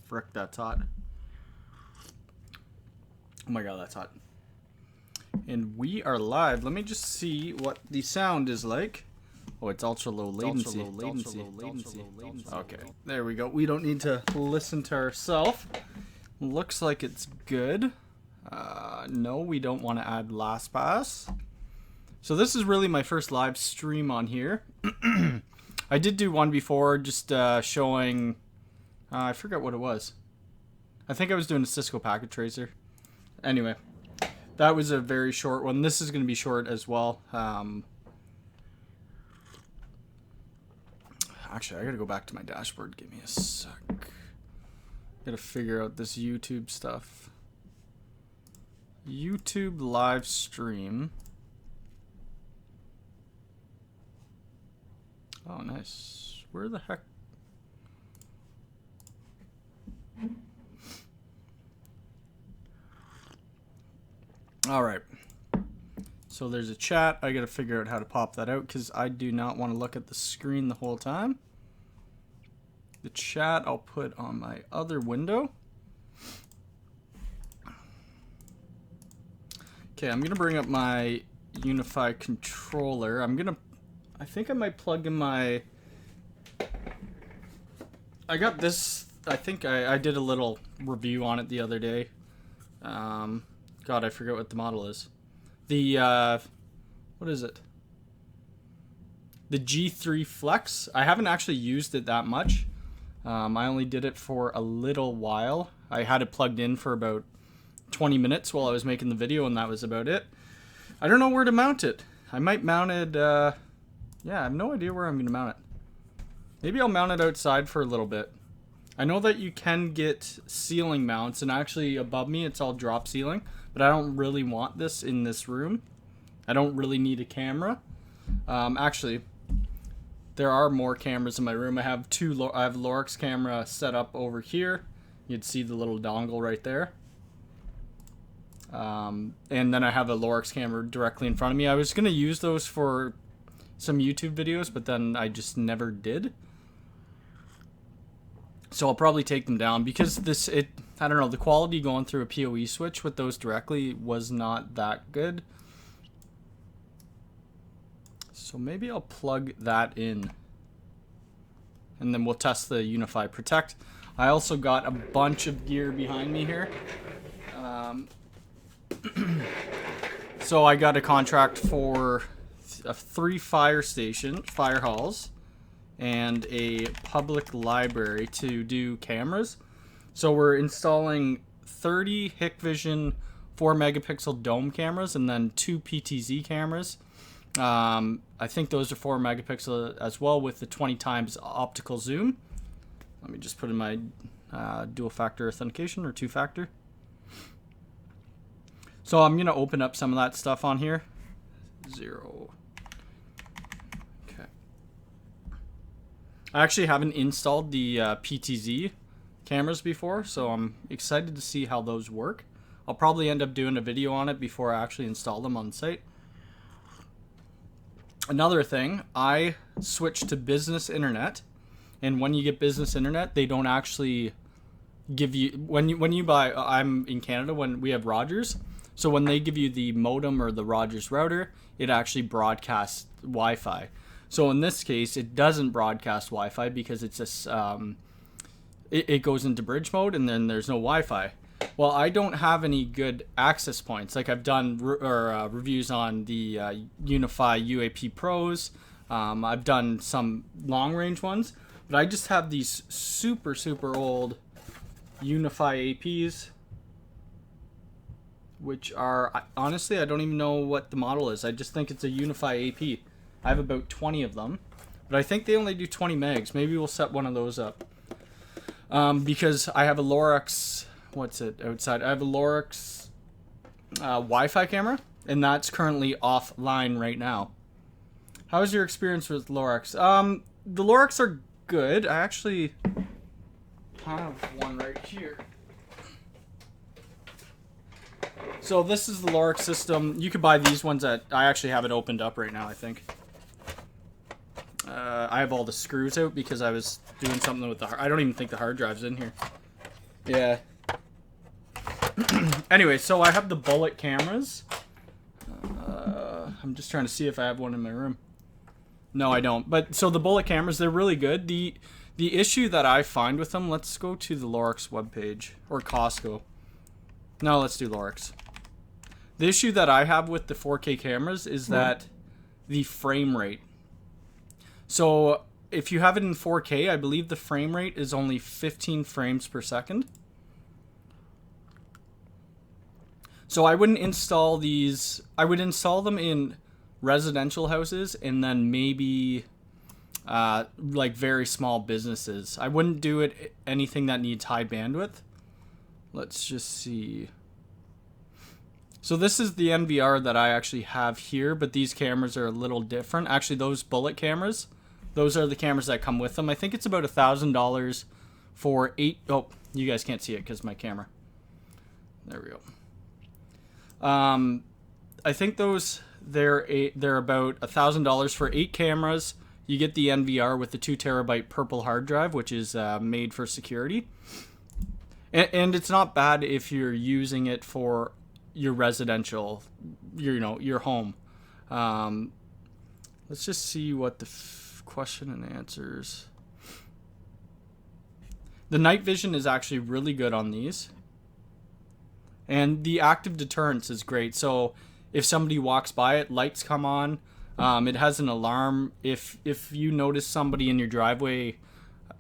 Frick, that's hot. Oh my god, that's hot. And we are live. Let me just see what the sound is like. Oh, it's ultra low latency. Okay, there we go. We don't need to listen to ourselves. Looks like it's good. No, we don't want to add LastPass. So this is really my first live stream on here. I did do one before, just showing... I forgot what it was. I think I was doing a Cisco packet tracer. Anyway, that was a very short one. This is going to be short as well. Actually, I got to go back to my dashboard. Give me a sec. Got to figure out this YouTube stuff. YouTube live stream. Oh, nice. Where the heck? All right. So there's a chat. I got to figure out how to pop that out because I do not want to look at the screen the whole time. The chat I'll put on my other window. Okay, I'm going to bring up my Unifi controller. I think I might plug in my... I got this... I think I did a little review on it the other day. God, I forget what the model is. The, what is it? The G3 Flex. I haven't actually used it that much. I only did it for a little while. I had it plugged in for about 20 minutes while I was making the video, and that was about it. I don't know where to mount it. I might mount it, yeah, I have no idea where I'm going to mount it. Maybe I'll mount it outside for a little bit. I know that you can get ceiling mounts, and actually above me it's all drop ceiling, but I don't really want this in this room. I don't really need a camera. Actually, there are more cameras in my room. I have I have Lorex camera set up over here. You'd see the little dongle right there. And then I have a Lorex camera directly in front of me. I was going to use those for some YouTube videos, but then I just never did. So I'll probably take them down because I don't know, the quality going through a PoE switch with those directly was not that good. So maybe I'll plug that in. And then we'll test the Unifi Protect. I also got a bunch of gear behind me here. So I got a contract for 3 fire halls, and a public library to do cameras. So we're installing 30 Hikvision 4 megapixel dome cameras and then 2 PTZ cameras. I think those are 4 megapixel as well with the 20 times optical zoom. Let me just put in my dual factor authentication or 2-factor. So I'm going to open up some of that stuff on here. 0. I actually haven't installed the PTZ cameras before, so I'm excited to see how those work. I'll probably end up doing a video on it before I actually install them on site. Another thing, I switched to business internet, and when you get business internet, they don't actually give you... When you buy... I'm in Canada, when we have Rogers, so when they give you the modem or the Rogers router, it actually broadcasts Wi-Fi. So in this case, it doesn't broadcast Wi-Fi because it's just, it goes into bridge mode and then there's no Wi-Fi. Well, I don't have any good access points. Like I've done reviews on the Unifi uap-ac-pros. I've done some long-range ones, but I just have these super old Unifi APs, which are, honestly, I don't even know what the model is. I just think it's a Unifi AP. I have about 20 of them, but I think they only do 20 megs. Maybe we'll set one of those up. Because I have a Lorex, what's it outside? I have a Lorex Wi-Fi camera, and that's currently offline right now. How is your experience with Lorex? The Lorex are good. I actually have one right here. So this is the Lorex system. You could buy these ones I actually have it opened up right now, I think. I have all the screws out because I was doing something with I don't even think the hard drive's in here. Yeah. Anyway, so I have the bullet cameras. I'm just trying to see if I have one in my room. No, I don't. But so the bullet cameras, they're really good. The issue that I find with them, let's go to the Lorex webpage or Costco. No, let's do Lorex. The issue that I have with the 4K cameras is that the frame rate. So if you have it in 4K, I believe the frame rate is only 15 frames per second. So I wouldn't install these. I would install them in residential houses and then maybe like very small businesses. I wouldn't do it anything that needs high bandwidth. Let's just see. So this is the NVR that I actually have here, but these cameras are a little different. Actually, those bullet cameras, those are the cameras that come with them. I think it's about $1,000 for 8. Oh, you guys can't see it because my camera. There we go. I think those they're about $1,000 for 8 cameras. You get the NVR with the 2 terabyte purple hard drive, which is made for security. And it's not bad if you're using it for your residential, your home. Let's just see what the question and answers. The night vision is actually really good on these. And the active deterrence is great. So if somebody walks by it, lights come on. It has an alarm. If you notice somebody in your driveway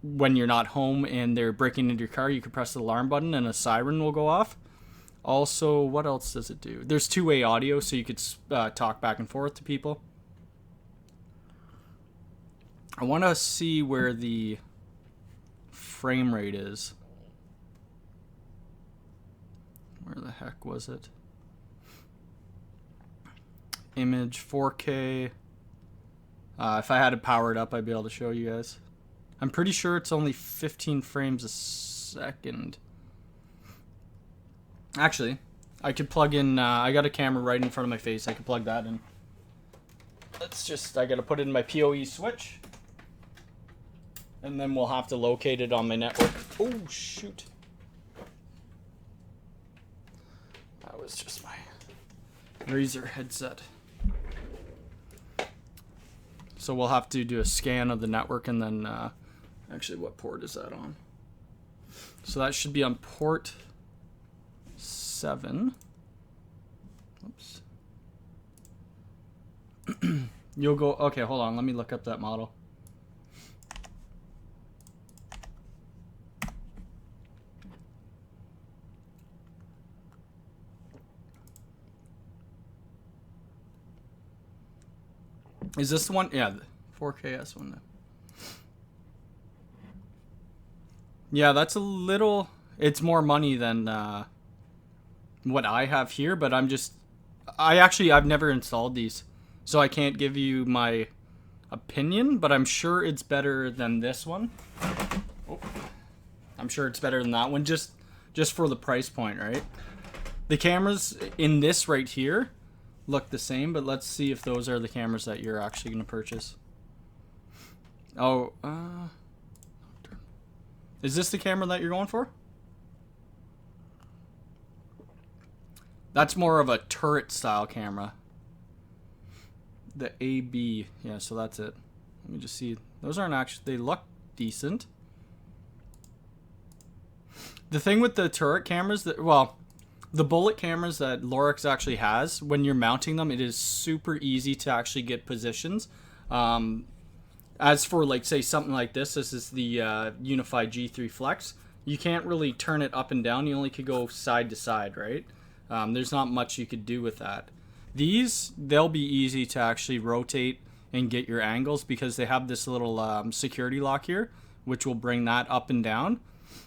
when you're not home and they're breaking into your car, you can press the alarm button and a siren will go off. Also, what else does it do? There's two-way audio, so you could talk back and forth to people. I want to see where the frame rate is. Where the heck was it? Image 4K. If I had it powered up, I'd be able to show you guys. I'm pretty sure it's only 15 frames a second. Actually, I could plug in, I got a camera right in front of my face. I could plug that in. I gotta put it in my PoE switch. And then we'll have to locate it on my network. Oh, shoot. That was just my Razer headset. So we'll have to do a scan of the network and then, actually, what port is that on? So that should be on port 7. Oops. You'll go, okay, hold on. Let me look up that model. Is this the one? Yeah, the 4KS one. Yeah, that's a little... It's more money than what I have here, but I've never installed these, so I can't give you my opinion, but I'm sure it's better than this one. Oh, I'm sure it's better than that one, just for the price point, right? The cameras in this right here look the same, but let's see if those are the cameras that you're actually going to purchase. Oh, is this the camera that you're going for? That's more of a turret style camera. The AB, yeah, so that's it. Let me just see. Those aren't actually, they look decent. The thing with the turret cameras, the bullet cameras that Lorex actually has, when you're mounting them, it is super easy to actually get positions. As for, like, say something like this is the Unifi G3 Flex. You can't really turn it up and down. You only could go side to side, right? There's not much you could do with that. These, they'll be easy to actually rotate and get your angles because they have this little security lock here, which will bring that up and down.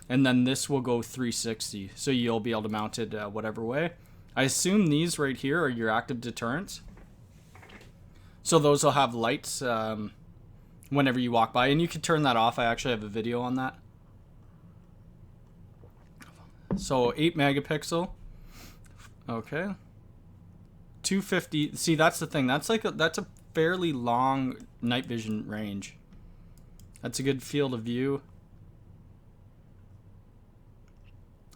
And then this will go 360, so you'll be able to mount it whatever way. I assume these right here are your active deterrents. So those will have lights whenever you walk by, and you can turn that off. I actually have a video on that. So 8 megapixel. Okay. 250. See, that's the thing. That's a fairly long night vision range. That's a good field of view.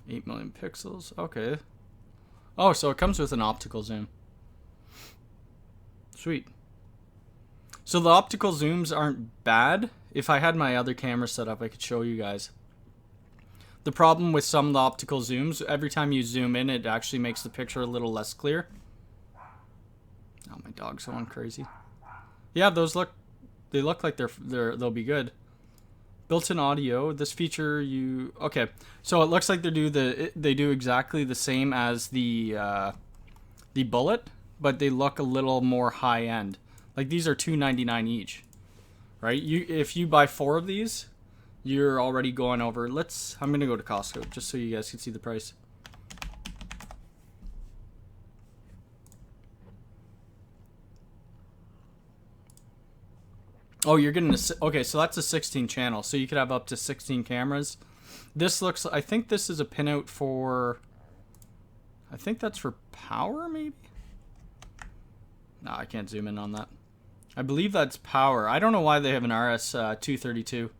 8 million pixels. Okay. Oh, so it comes with an optical zoom. Sweet. So the optical zooms aren't bad. If I had my other camera set up, I could show you guys. The problem with some of the optical zooms, every time you zoom in, it actually makes the picture a little less clear. Oh, my dog's going crazy. Yeah, those they look like they'll be good. Built-in audio. This feature okay. So it looks like they do exactly the same as the Bullet, but they look a little more high end. Like these are $299 each, right? If you buy 4 of these, you're already going over. I'm gonna go to Costco just so you guys can see the price. Oh, you're getting okay, so that's a 16 channel, so you could have up to 16 cameras. This looks, I think this is a pinout for, I think that's for power, maybe? No, I can't zoom in on that. I believe that's power. I don't know why they have an RS-232.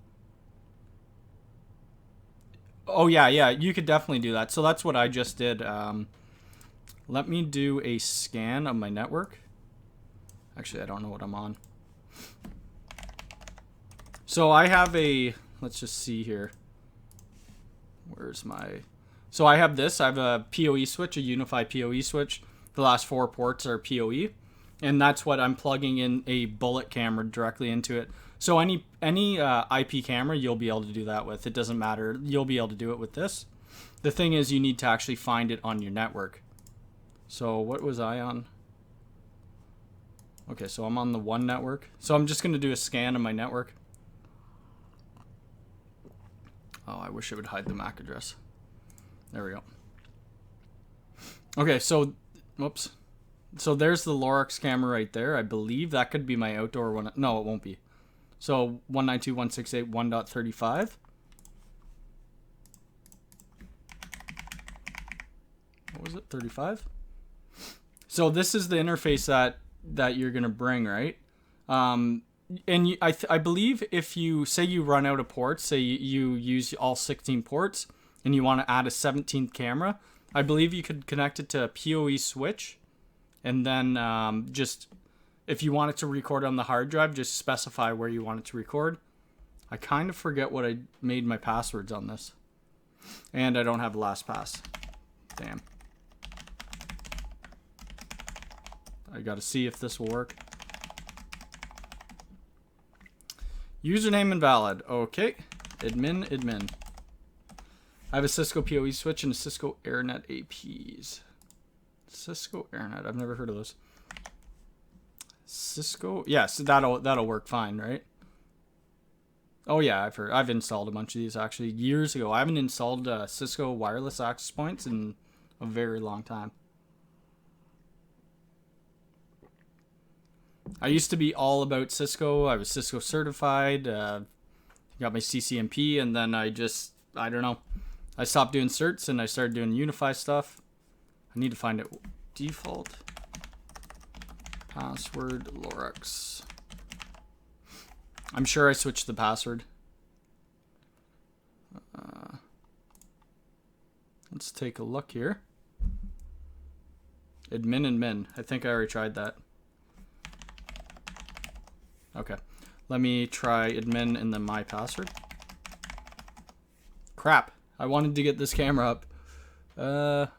Oh, yeah, you could definitely do that. So that's what I just did. Let me do a scan of my network. Actually, I don't know what I'm on. So I have let's just see here. Where's my, so I have this. I have a PoE switch, a Unifi PoE switch. The last 4 ports are PoE. And that's what I'm plugging in a Bullet camera directly into it. So any IP camera, you'll be able to do that with. It doesn't matter. You'll be able to do it with this. The thing is, you need to actually find it on your network. So what was I on? Okay, so I'm on the 1 network. So I'm just going to do a scan of my network. Oh, I wish it would hide the MAC address. There we go. Okay, so, whoops. So there's the Lorex camera right there. I believe that could be my outdoor one. No, it won't be. So 192.168.1.35. What was it? 35? So this is the interface that you're going to bring, right? And I believe if you say you run out of ports, say you use all 16 ports and you want to add a 17th camera, I believe you could connect it to a PoE switch, and then just if you want it to record on the hard drive, just specify where you want it to record. I kind of forget what I made my passwords on this, and I don't have LastPass. Damn. I got to see if this will work. Username invalid. Okay. Admin. I have a Cisco PoE switch and a Cisco AirNet APs. Cisco AirNet. I've never heard of those. Cisco. Yes, that'll work fine, right? Oh yeah, I've installed a bunch of these actually years ago. I haven't installed Cisco wireless access points in a very long time. I used to be all about Cisco. I was Cisco certified, got my CCNP, and then I don't know. I stopped doing certs and I started doing Unifi stuff. I need to find it. Default password Lorex. I'm sure I switched the password. Let's take a look here. Admin. I think I already tried that. Okay, let me try admin and then my password. Crap, I wanted to get this camera up. How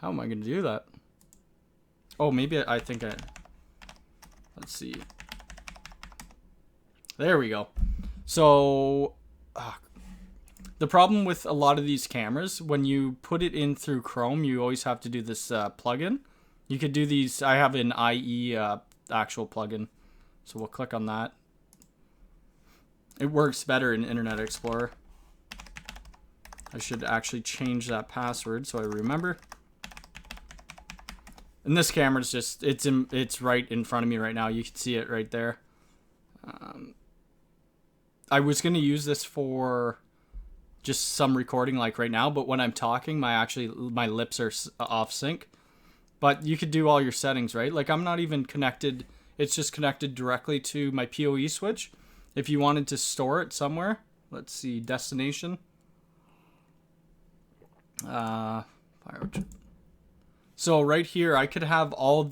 am I gonna do that? Oh, maybe I think let's see. There we go. So, the problem with a lot of these cameras, when you put it in through Chrome, you always have to do this plugin. You could do these, I have an IE actual plugin, so we'll click on that. It works better in Internet Explorer. I should actually change that password so I remember. And this camera's just, it's right in front of me right now. You can see it right there. I was going to use this for just some recording like right now, but when I'm talking, my lips are off sync. But you could do all your settings, right? Like I'm not even connected. It's just connected directly to my PoE switch. If you wanted to store it somewhere, let's see, destination. So right here, I could have all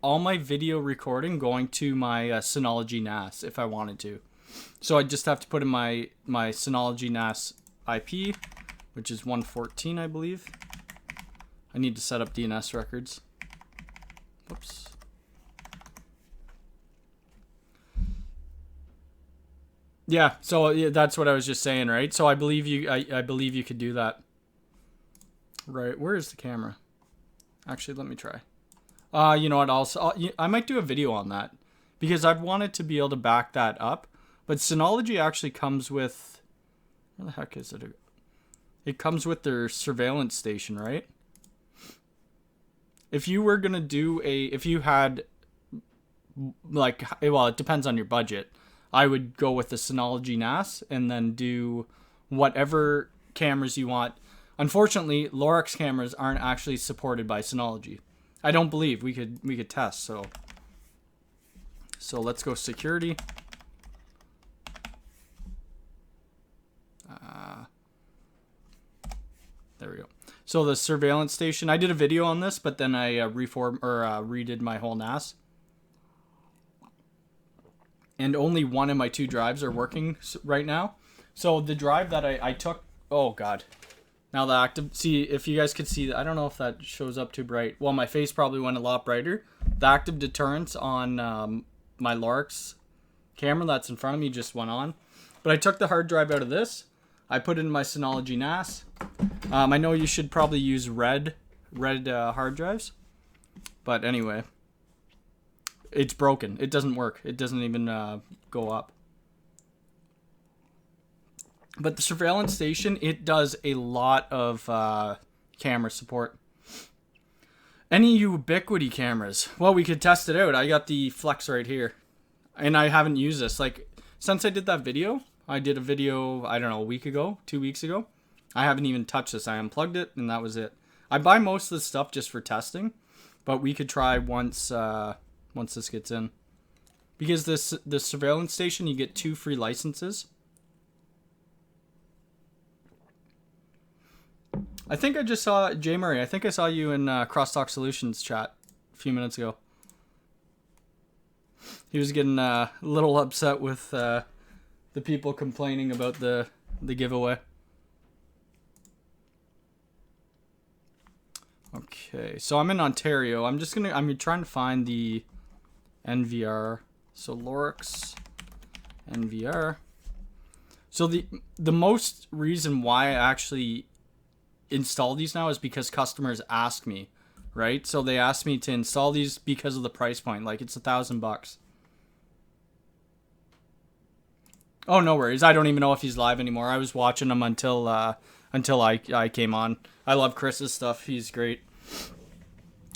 my video recording going to my Synology NAS if I wanted to. So I just have to put in my Synology NAS IP, which is 114, I believe. I need to set up DNS records. Whoops. Yeah, so yeah, that's what I was just saying, right? So I believe you. I believe you could do that. Right, where is the camera? Actually, let me try. You know what? I might do a video on that because I've wanted to be able to back that up. But Synology actually comes with. Where the heck is it? It comes with their surveillance station, right? If you were gonna do if you had, like, well, it depends on your budget. I would go with the Synology NAS and then do whatever cameras you want. Unfortunately, Lorex cameras aren't actually supported by Synology. I don't believe we could test. So let's go security. There we go. So the surveillance station. I did a video on this, but then I redid my whole NAS. And only one of my 2 drives are working right now. So the drive that I took, oh god. Now the active, see if you guys could see, I don't know if that shows up too bright. Well, my face probably went a lot brighter. The active deterrence on my Lorex camera that's in front of me just went on. But I took the hard drive out of this. I put it in my Synology NAS. I know you should probably use red hard drives. But anyway. It's broken. It doesn't work. It doesn't even go up. But the surveillance station, it does a lot of camera support. Any Ubiquiti cameras? Well, we could test it out. I got the Flex right here. And I haven't used this. Like, since I did that video, I did a video, I don't know, a week ago, 2 weeks ago. I haven't even touched this. I unplugged it, and that was it. I buy most of this stuff just for testing. But we could try once this gets in. Because the surveillance station, you get 2 free licenses. I think I just saw Jay Murray. I think I saw you in Crosstalk Solutions chat a few minutes ago. He was getting a little upset with the people complaining about the giveaway. Okay, so I'm in Ontario. I'm trying to find the NVR. So Lorex NVR. So the most reason why I actually install these now is because customers ask me, right? So they ask me to install these because of the price point. Like, it's $1,000. Oh, no worries. I don't even know if he's live anymore. I was watching him until I came on. I love Chris's stuff. He's great.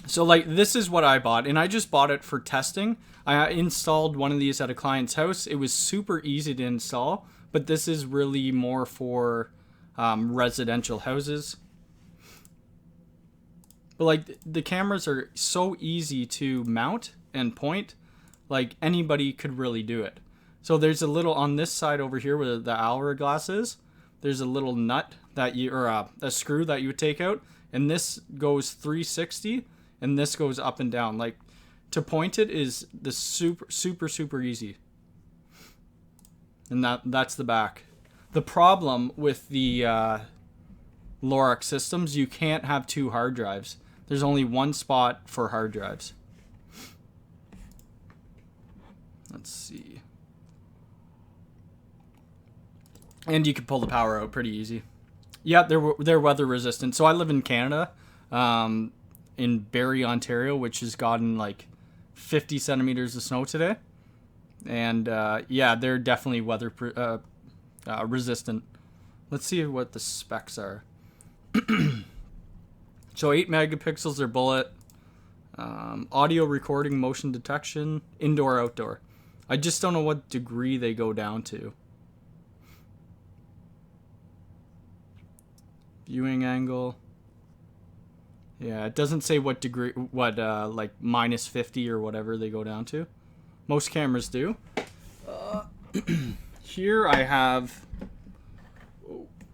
So, like, this is what I bought, and I just bought it for testing. I installed one of these at a client's house. It was super easy to install, but this is really more for residential houses. But, like, the cameras are so easy to mount and point. Like, anybody could really do it. So there's a little, on this side over here where the hourglass is, there's a little nut that a screw that you would take out, and this goes 360, and this goes up and down. Like, to point it is the super easy. And that's the back. The problem with the Lorex systems, you can't have 2 hard drives. There's only 1 spot for hard drives. Let's see. And you can pull the power out pretty easy. Yeah, they're weather resistant. So I live in Canada, in Barrie, Ontario, which has gotten like 50 centimeters of snow today. And yeah, they're definitely weather resistant. Let's see what the specs are. So 8 megapixels are bullet. Audio recording, motion detection, indoor, outdoor. I just don't know what degree they go down to. Viewing angle. Yeah, it doesn't say what degree, like minus 50 or whatever they go down to. Most cameras do. Here I have,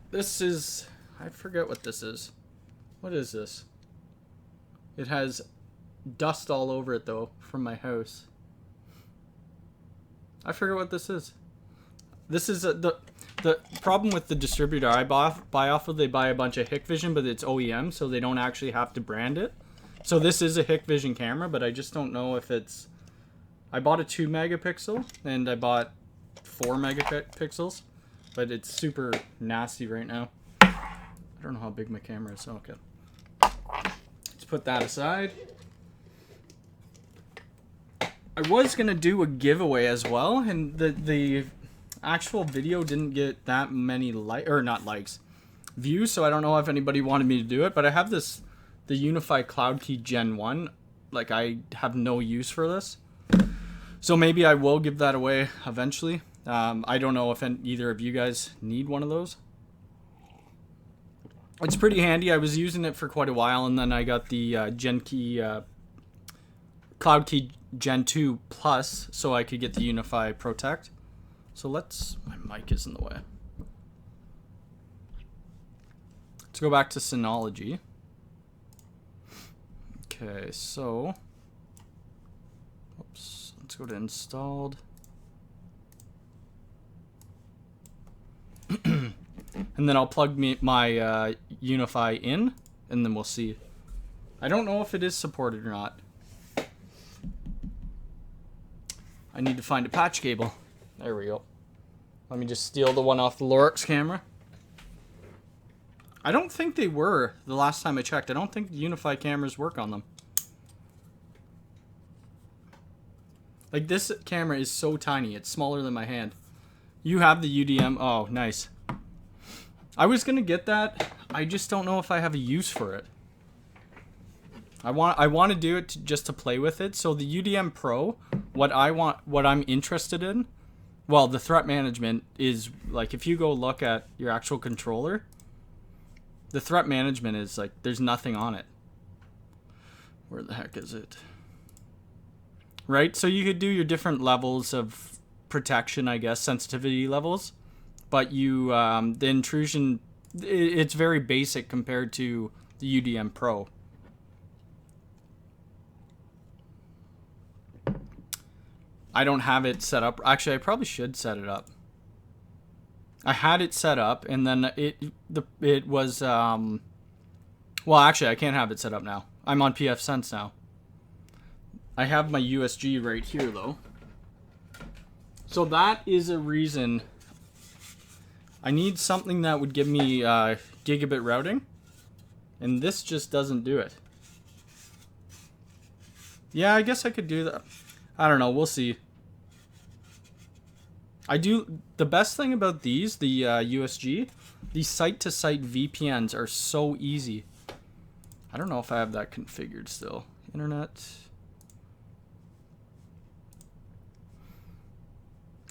this is, I forget what this is. What is this? It has dust all over it though from my house. I forget what this is. This is the problem with the distributor I buy off of. They buy a bunch of Hikvision, but it's OEM, so they don't actually have to brand it. So this is a Hikvision camera, but I just don't know if it's. I bought a 2 megapixel and I bought 4 megapixels, but it's super nasty right now. I don't know how big my camera is. Okay, let's put that aside. I was gonna do a giveaway as well, and the actual video didn't get that many views, so I don't know if anybody wanted me to do it. But I have the Unifi Cloud Key Gen 1. Like, I have no use for this, so maybe I will give that away eventually. I don't know if either of you guys need one of those. It's pretty handy. I was using it for quite a while, and then I got the Cloud Key Gen 2 Plus, so I could get the Unifi Protect. So my mic is in the way. Let's go back to Synology. Okay, so, oops, let's go to installed. And then I'll plug my Unifi in, and then we'll see. I don't know if it is supported or not. I need to find a patch cable. There we go. Let me just steal the one off the Lorex camera. I don't think they were the last time I checked. I don't think Unifi cameras work on them. Like, this camera is so tiny. It's smaller than my hand. You have the UDM. Oh, nice. I was going to get that. I just don't know if I have a use for it. I want to do it just to play with it. So the UDM Pro, what I'm interested in, well, the threat management is, like, if you go look at your actual controller, the threat management is like, there's nothing on it. Where the heck is it? Right? So you could do your different levels of protection, I guess, sensitivity levels, but the intrusion, it's very basic compared to the UDM Pro. I don't have it set up. Actually, I probably should set it up. I had it set up, and then it was well, actually, I can't have it set up now. I'm on pfsense now. I have my USG right here though. So that is a reason I need something that would give me gigabit routing, and this just doesn't do it. Yeah, I guess I could do that. I don't know, we'll see. The best thing about these, the USG, these site-to-site VPNs are so easy. I don't know if I have that configured still. Internet.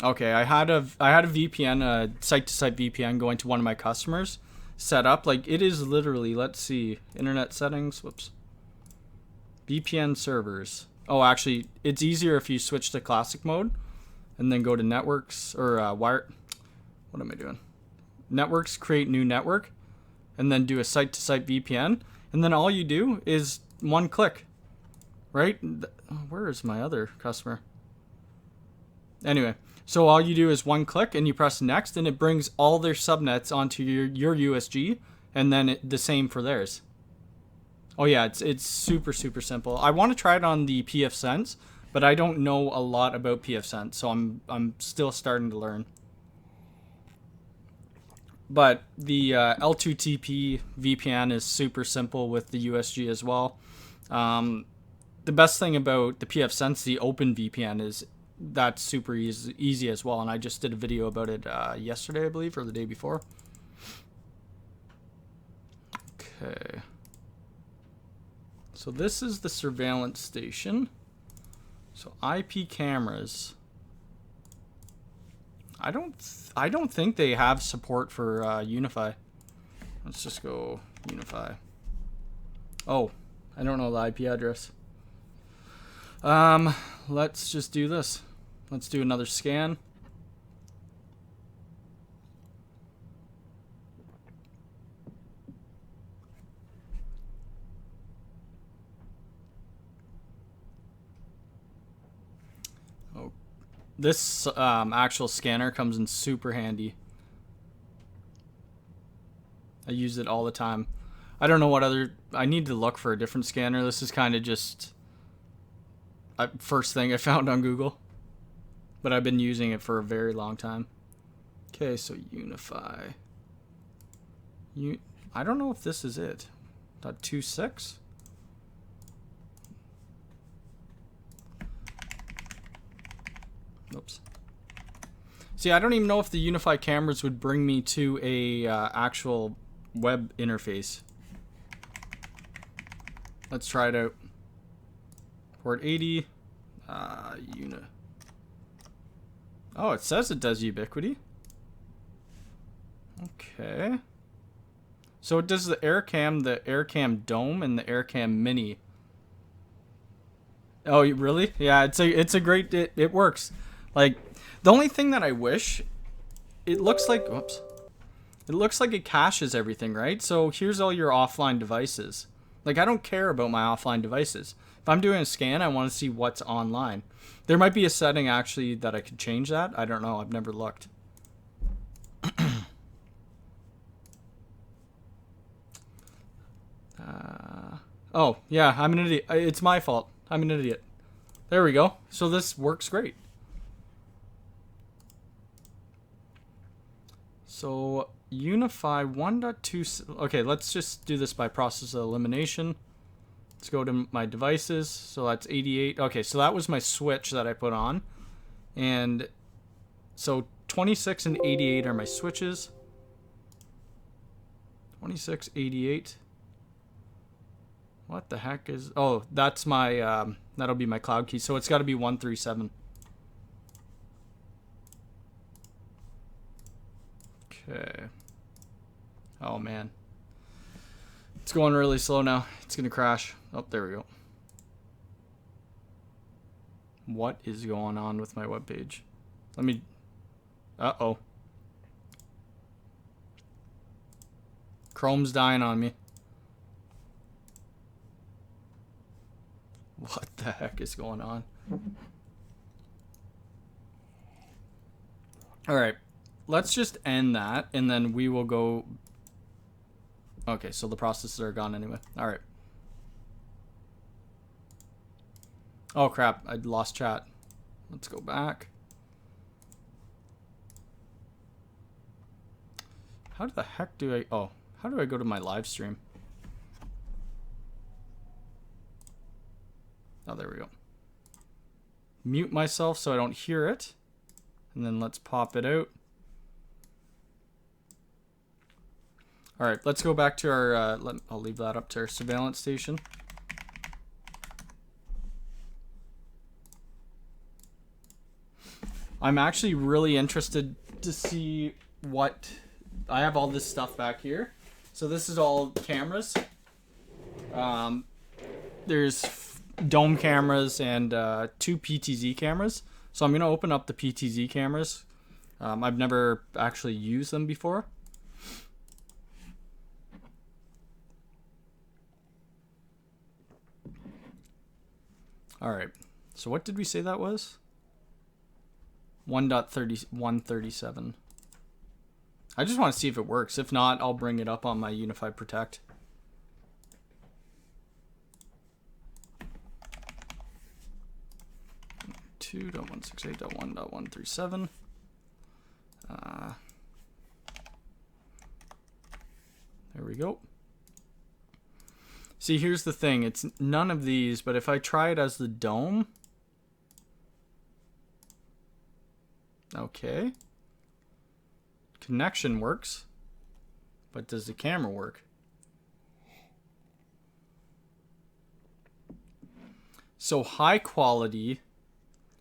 Okay, I had a VPN, a site-to-site VPN going to one of my customers set up. Like, it is literally, let's see, internet settings, whoops. VPN servers. Oh, actually, it's easier if you switch to classic mode and then go to networks or what am I doing? Networks, create new network, and then do a site-to-site VPN. And then all you do is one click, right? Where is my other customer? Anyway, so all you do is one click and you press next, and it brings all their subnets onto your USG, and then the same for theirs. Oh yeah, it's super, super simple. I want to try it on the pfsense, but I don't know a lot about pfsense, so I'm still starting to learn. But the L2TP VPN is super simple with the USG as well. The best thing about the pfsense, the Open VPN, is that's super easy as well, and I just did a video about it yesterday, I believe, or the day before. Okay. So this is the surveillance station. So IP cameras. I don't think they have support for Unifi. Let's just go Unifi. Oh, I don't know the IP address. Let's just do this. Let's do another scan. This actual scanner comes in super handy. I use it all the time. I don't know what other... I need to look for a different scanner. This is kind of just... first thing I found on Google. But I've been using it for a very long time. Okay, so Unifi. I don't know if this is it. .26? Oops. See, I don't even know if the Unifi cameras would bring me to a actual web interface. Let's try it out. Port 80. Oh, it says it does Ubiquiti. Okay. So it does the AirCam Dome, and the AirCam Mini. Oh, really? Yeah, it's a great... It works. Like, the only thing that I wish... It looks like... Whoops. It looks like it caches everything, right? So here's all your offline devices. Like, I don't care about my offline devices. If I'm doing a scan, I want to see what's online. There might be a setting, actually, that I could change that. I don't know. I've never looked. Oh, yeah, I'm an idiot. It's my fault. I'm an idiot. There we go. So this works great. So Unifi 1.2... Okay, let's just do this by process of elimination. Let's go to my devices. So that's 88. Okay, so that was my switch that I put on. And so 26 and 88 are my switches. 26, 88. What the heck is... Oh, that's my... that'll be my cloud key. So it's got to be 137. Okay. Oh, man. It's going really slow now. It's going to crash. Oh, there we go. What is going on with my webpage? Let me... Uh-oh. Chrome's dying on me. What the heck is going on? Alright. Let's just end that, and then we will go... Okay, so the processes are gone anyway. Alright. Oh, crap. I lost chat. Let's go back. How the heck do I... Oh, how do I go to my live stream? Oh, there we go. Mute myself so I don't hear it. And then let's pop it out. All right, let's go back to our... I'll leave that up to our surveillance station. I'm actually really interested to see what... I have all this stuff back here. So this is all cameras. There's dome cameras and 2 PTZ cameras. So I'm going to open up the PTZ cameras. I've never actually used them before. All right. So what did we say that was? 1.137. I just want to see if it works. If not, I'll bring it up on my Unifi Protect. Two 2.168.1.137. There we go. See, here's the thing. It's none of these, but if I try it as the dome... Okay. Connection works. But does the camera work? So high quality,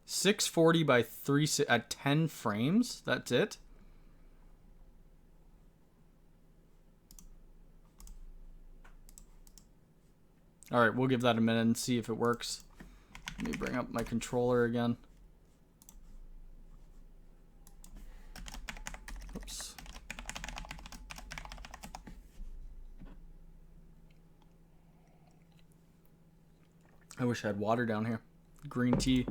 640 by 3 at 10 frames. That's it. All right, we'll give that a minute and see if it works. Let me bring up my controller again. Oops. I wish I had water down here. Green tea.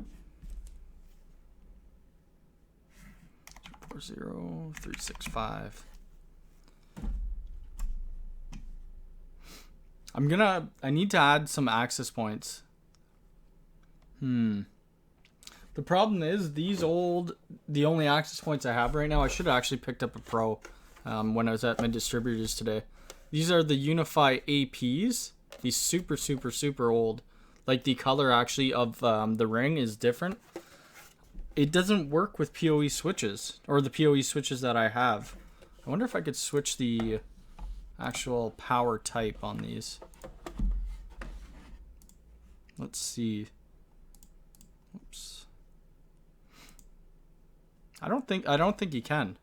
40365. I need to add some access points. The problem is the only access points I have right now, I should have actually picked up a Pro when I was at my distributors today. These are the Unifi APs. These super old. Like the color actually of the ring is different. It doesn't work with PoE switches, or the PoE switches that I have. I wonder if I could switch the actual power type on these. Let's see. Oops. I don't think you can.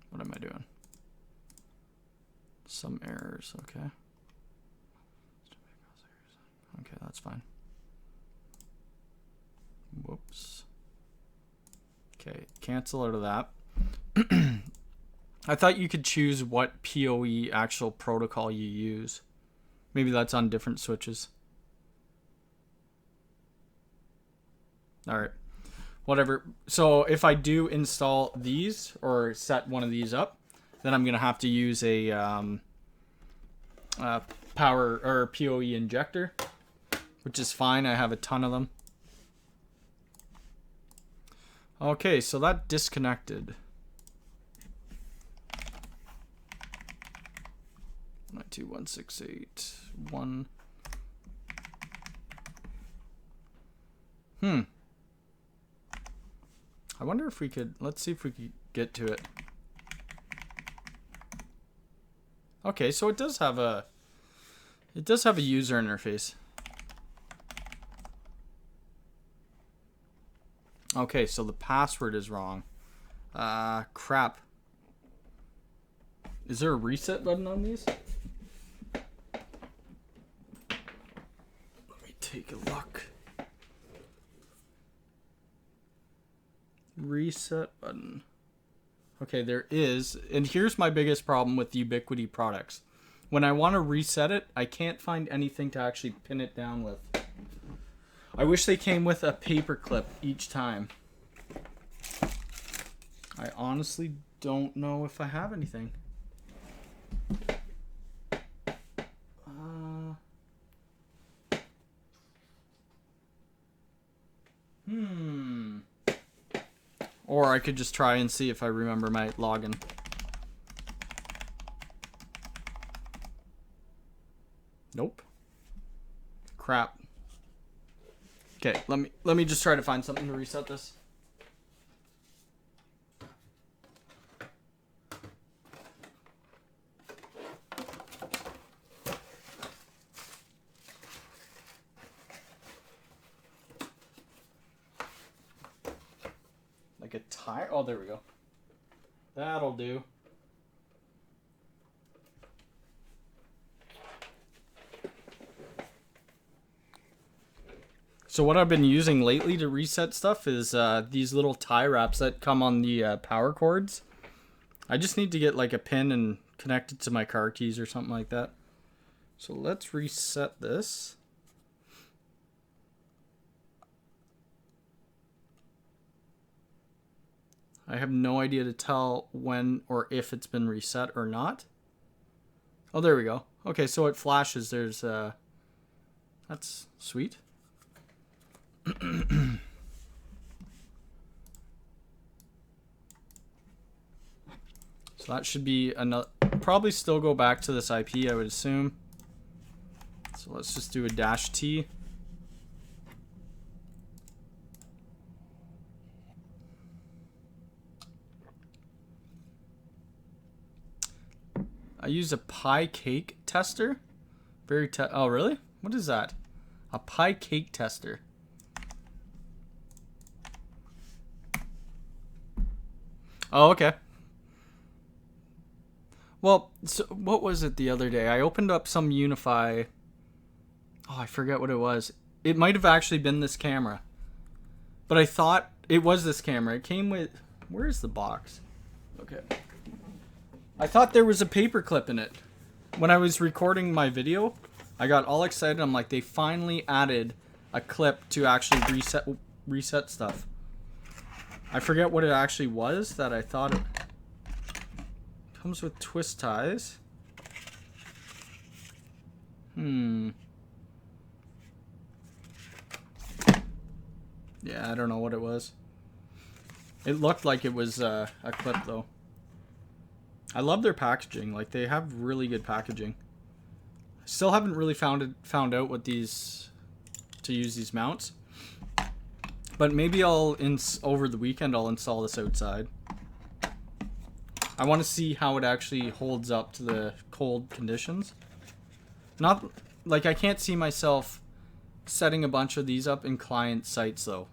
What am I doing? Some errors, okay. Okay, that's fine. Whoops. Okay, cancel out of that. I thought you could choose what PoE actual protocol you use. Maybe that's on different switches. Alright. Whatever. So if I do install these or set one of these up, then I'm going to have to use a power or PoE injector, which is fine. I have a ton of them. Okay, so that disconnected. 92168 I wonder if we could, let's see if we could get to it. Okay, so it does have a user interface. Okay, so the password is wrong. Crap. Is there a reset button on these? Let me take a look. Reset button. Okay, there is. And here's my biggest problem with Ubiquiti products. When I want to reset it, I can't find anything to actually pin it down with. I wish they came with a paper clip each time. I honestly don't know if I have anything. Or I could just try and see if I remember my login. Nope. Crap. Okay, let me just try to find something to reset this. Like a tire? Oh, there we go. That'll do. So what I've been using lately to reset stuff is these little tie wraps that come on the power cords. I just need to get like a pin and connect it to my car keys or something like that. So let's reset this. I have no idea to tell when or if it's been reset or not. Oh, there we go. Okay, so it flashes. There's that's sweet. So that should be another, probably still go back to this IP, I would assume. So let's just do a -T. I use a pie cake tester. Oh, really? What is that? A pie cake tester. Oh, okay. Well, so what was it the other day? I opened up some Unifi. Oh, I forget what it was. It might have actually been this camera. But I thought it was this camera. It came with... Where is the box? Okay. I thought there was a paper clip in it. When I was recording my video, I got all excited. I'm like, they finally added a clip to actually reset stuff. I forget what it actually was that I thought it comes with twist ties. Yeah, I don't know what it was. It looked like it was a clip though. I love their packaging. Like, they have really good packaging. Still haven't really found out what these to use these mounts. But maybe over the weekend I'll install this outside. I want to see how it actually holds up to the cold conditions. Not like, I can't see myself setting a bunch of these up in client sites though.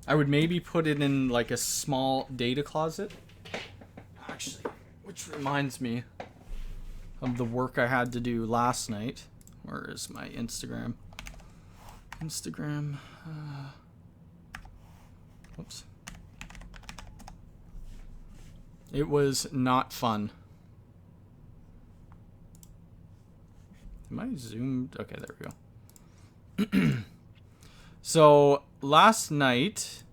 I would maybe put it in like a small data closet. Actually, which reminds me of the work I had to do last night. Where is my Instagram? Whoops. It was not fun. Am I zoomed? Okay, there we go. So last night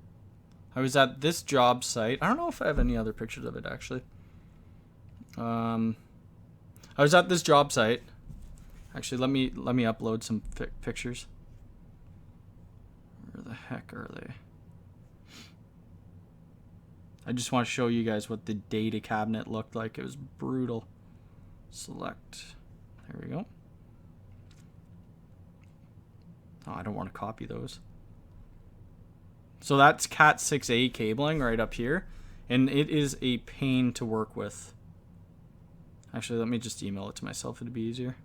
I was at this job site. I don't know if I have any other pictures of it actually. I was at this job site. Actually, let me upload some pictures. Where the heck are they? I just want to show you guys what the data cabinet looked like. It was brutal. Select. There we go. Oh, I don't want to copy those. So that's Cat 6A cabling right up here. And it is a pain to work with. Actually, let me just email it to myself. It'd be easier.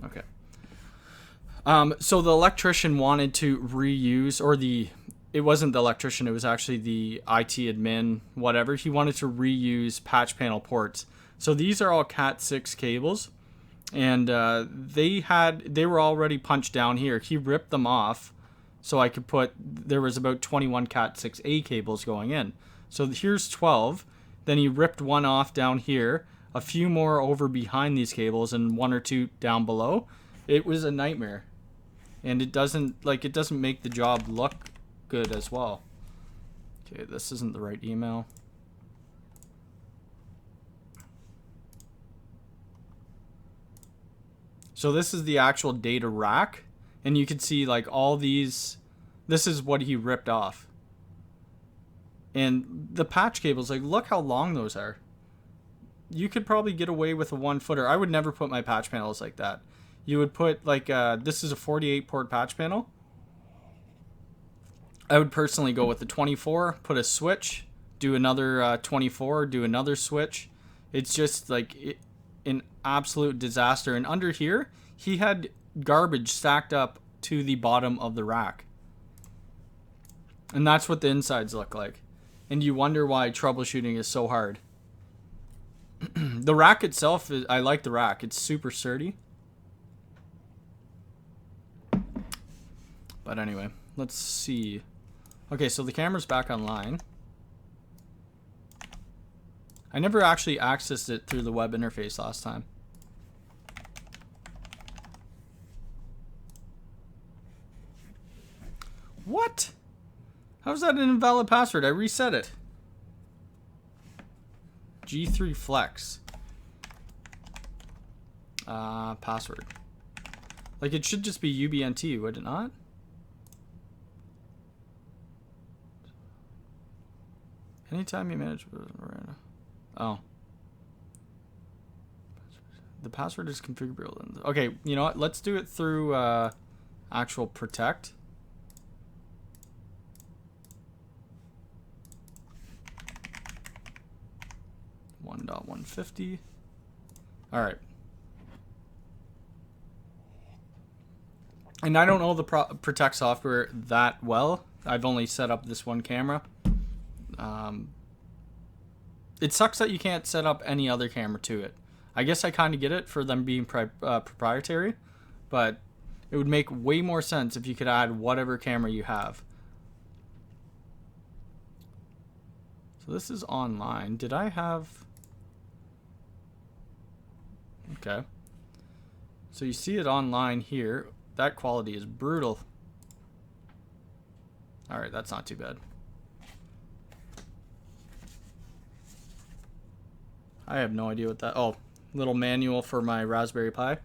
Okay. So the electrician wanted to reuse, it wasn't the electrician, it was actually the IT admin, whatever. He wanted to reuse patch panel ports. So these are all Cat 6 cables, and they were already punched down here. He ripped them off, so I could there was about 21 Cat 6A cables going in. So here's 12. Then he ripped one off down here, a few more over behind these cables, and one or two down below. It was a nightmare. And it doesn't make the job look good as well. Okay, this isn't the right email. So this is the actual data rack, and you can see like all these, this is what he ripped off. And the patch cables, like, look how long those are. You could probably get away with a 1-footer. I would never put my patch panels like that. You would put like, this is a 48 port patch panel. I would personally go with the 24, put a switch, do another 24, do another switch. It's just like an absolute disaster. And under here, he had garbage stacked up to the bottom of the rack. And that's what the insides look like. And you wonder why troubleshooting is so hard. The rack itself, I like the rack. It's super sturdy. But anyway, let's see. Okay, so the camera's back online. I never actually accessed it through the web interface last time. What? How's that an invalid password? I reset it. G3 Flex. Password. Like, it should just be UBNT, would it not? Anytime you manage... Oh. The password is configurable. Okay, you know what? Let's do it through actual protect. .150. All right. And I don't know the protect software that well. I've only set up this one camera. It sucks that you can't set up any other camera to it. I guess I kind of get it for them being proprietary, but it would make way more sense if you could add whatever camera you have. So this is online. Did I have... Okay. So you see it online here. That quality is brutal. Alright, that's not too bad. I have no idea what that... Oh, little manual for my Raspberry Pi.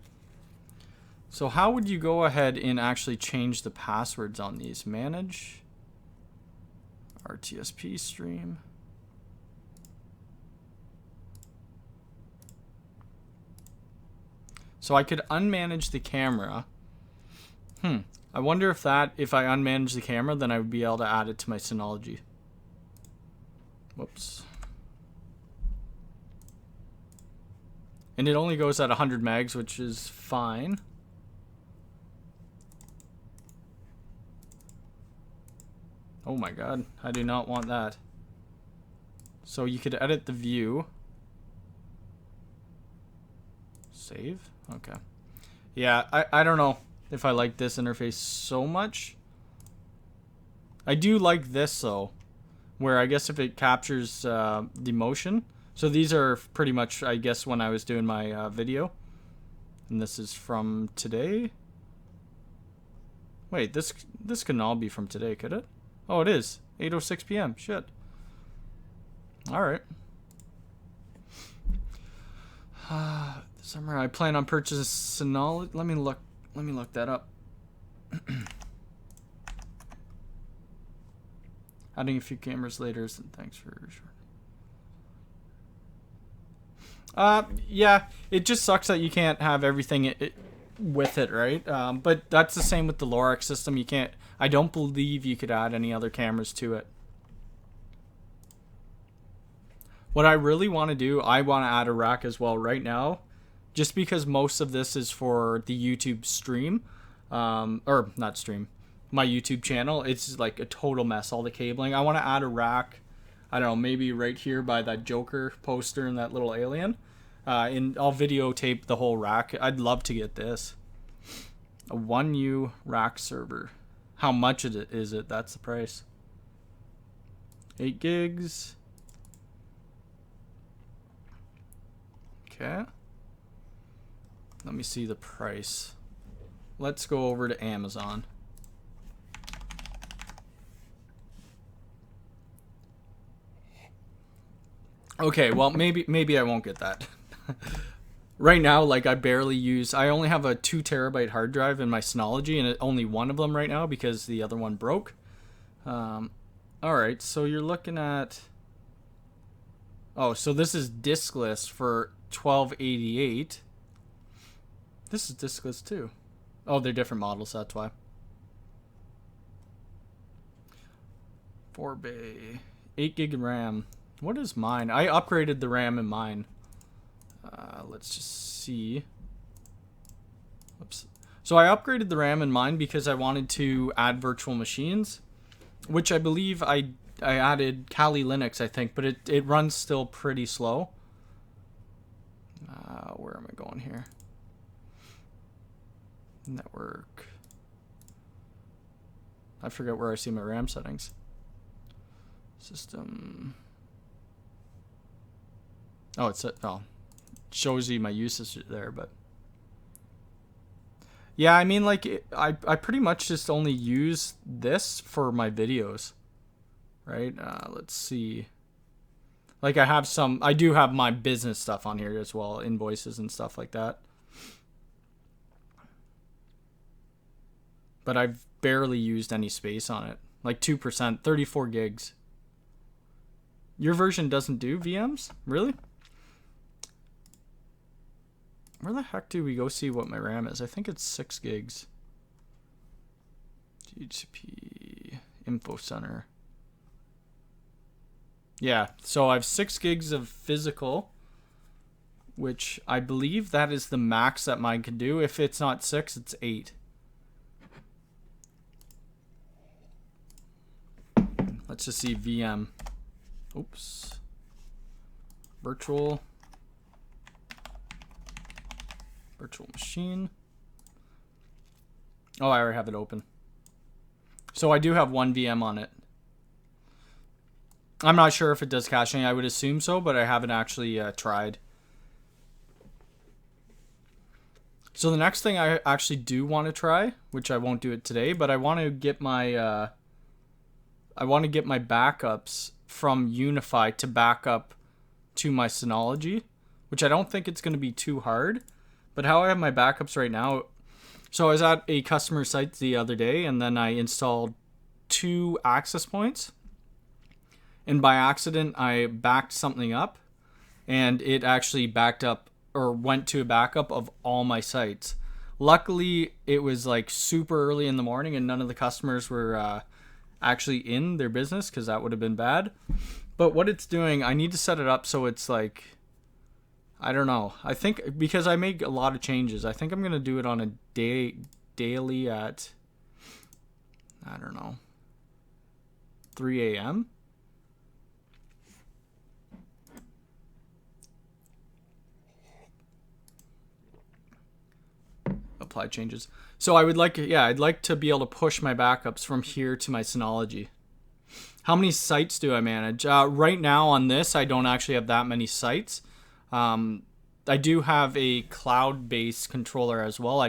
So how would you go ahead and actually change the passwords on these? Manage. RTSP stream. So I could unmanage the camera. I wonder if I unmanage the camera, then I would be able to add it to my Synology. Whoops. And it only goes at 100 megs, which is fine. Oh my god, I do not want that. So you could edit the view. Save? Okay. Yeah, I don't know if I like this interface so much. I do like this though, where I guess if it captures the motion. So these are pretty much, I guess, when I was doing my video. And this is from today. Wait, this couldn't all be from today, could it? Oh, it is. 8:06 p.m. Shit. Alright. Summer, I plan on purchasing Synology. Let me look that up. Adding a few cameras later. Thanks for sure. Yeah, it just sucks that you can't have everything with it, right? But that's the same with the Lorex system. You can't. I don't believe you could add any other cameras to it. What I really want to do, I want to add a rack as well right now, just because most of this is for the YouTube stream, or not stream, my YouTube channel. It's like a total mess, all the cabling. I want to add a rack, I don't know, maybe right here by that Joker poster and that little alien, and I'll videotape the whole rack. I'd love to get this. A 1U rack server. How much is it? That's the price. 8 gigs. Okay. Let me see the price. Let's go over to Amazon. Okay, well, maybe I won't get that. Right now, like, I only have a 2 terabyte hard drive in my Synology, and only one of them right now because the other one broke. Alright, so you're looking at... Oh, so this is diskless for $12.88. This is diskless too. Oh, they're different models, that's why. 4 bay, 8 gig RAM. What is mine? I upgraded the RAM in mine. Let's just see. Oops. So I upgraded the RAM in mine because I wanted to add virtual machines, which I believe I added Kali Linux, I think, but it runs still pretty slow. Where am I going here? Network. I forget where I see my RAM settings. System. Oh, shows you my usage there, but yeah, I mean, like, I pretty much just only use this for my videos, right? Let's see. Like, I do have my business stuff on here as well, invoices and stuff like that. But I've barely used any space on it. Like 2%, 34 gigs. Your version doesn't do VMs? Really? Where the heck do we go see what my RAM is? I think it's 6 gigs. GCP Info Center. Yeah, so I have 6 gigs of physical, which I believe that is the max that mine can do. If it's not 6, it's 8. Let's just see VM. Oops. Virtual machine. Oh, I already have it open. So I do have one VM on it. I'm not sure if it does caching. I would assume so, but I haven't actually tried. So the next thing I actually do want to try, which I won't do it today, but I want to get my backups from Unifi to back up to my Synology, which I don't think it's going to be too hard. But how I have my backups right now, so I was at a customer site the other day, and then I installed 2 access points, and by accident I backed something up, and it actually backed up or went to a backup of all my sites. Luckily, it was like super early in the morning and none of the customers were actually in their business, because that would have been bad. But what it's doing, I need to set it up so it's like, I don't know. I think because I make a lot of changes, I think I'm going to do it on a daily at, I don't know, 3 a.m. Apply changes. So I would like, I'd like to be able to push my backups from here to my Synology. How many sites do I manage? Right now on this, I don't actually have that many sites. I do have a cloud-based controller as well.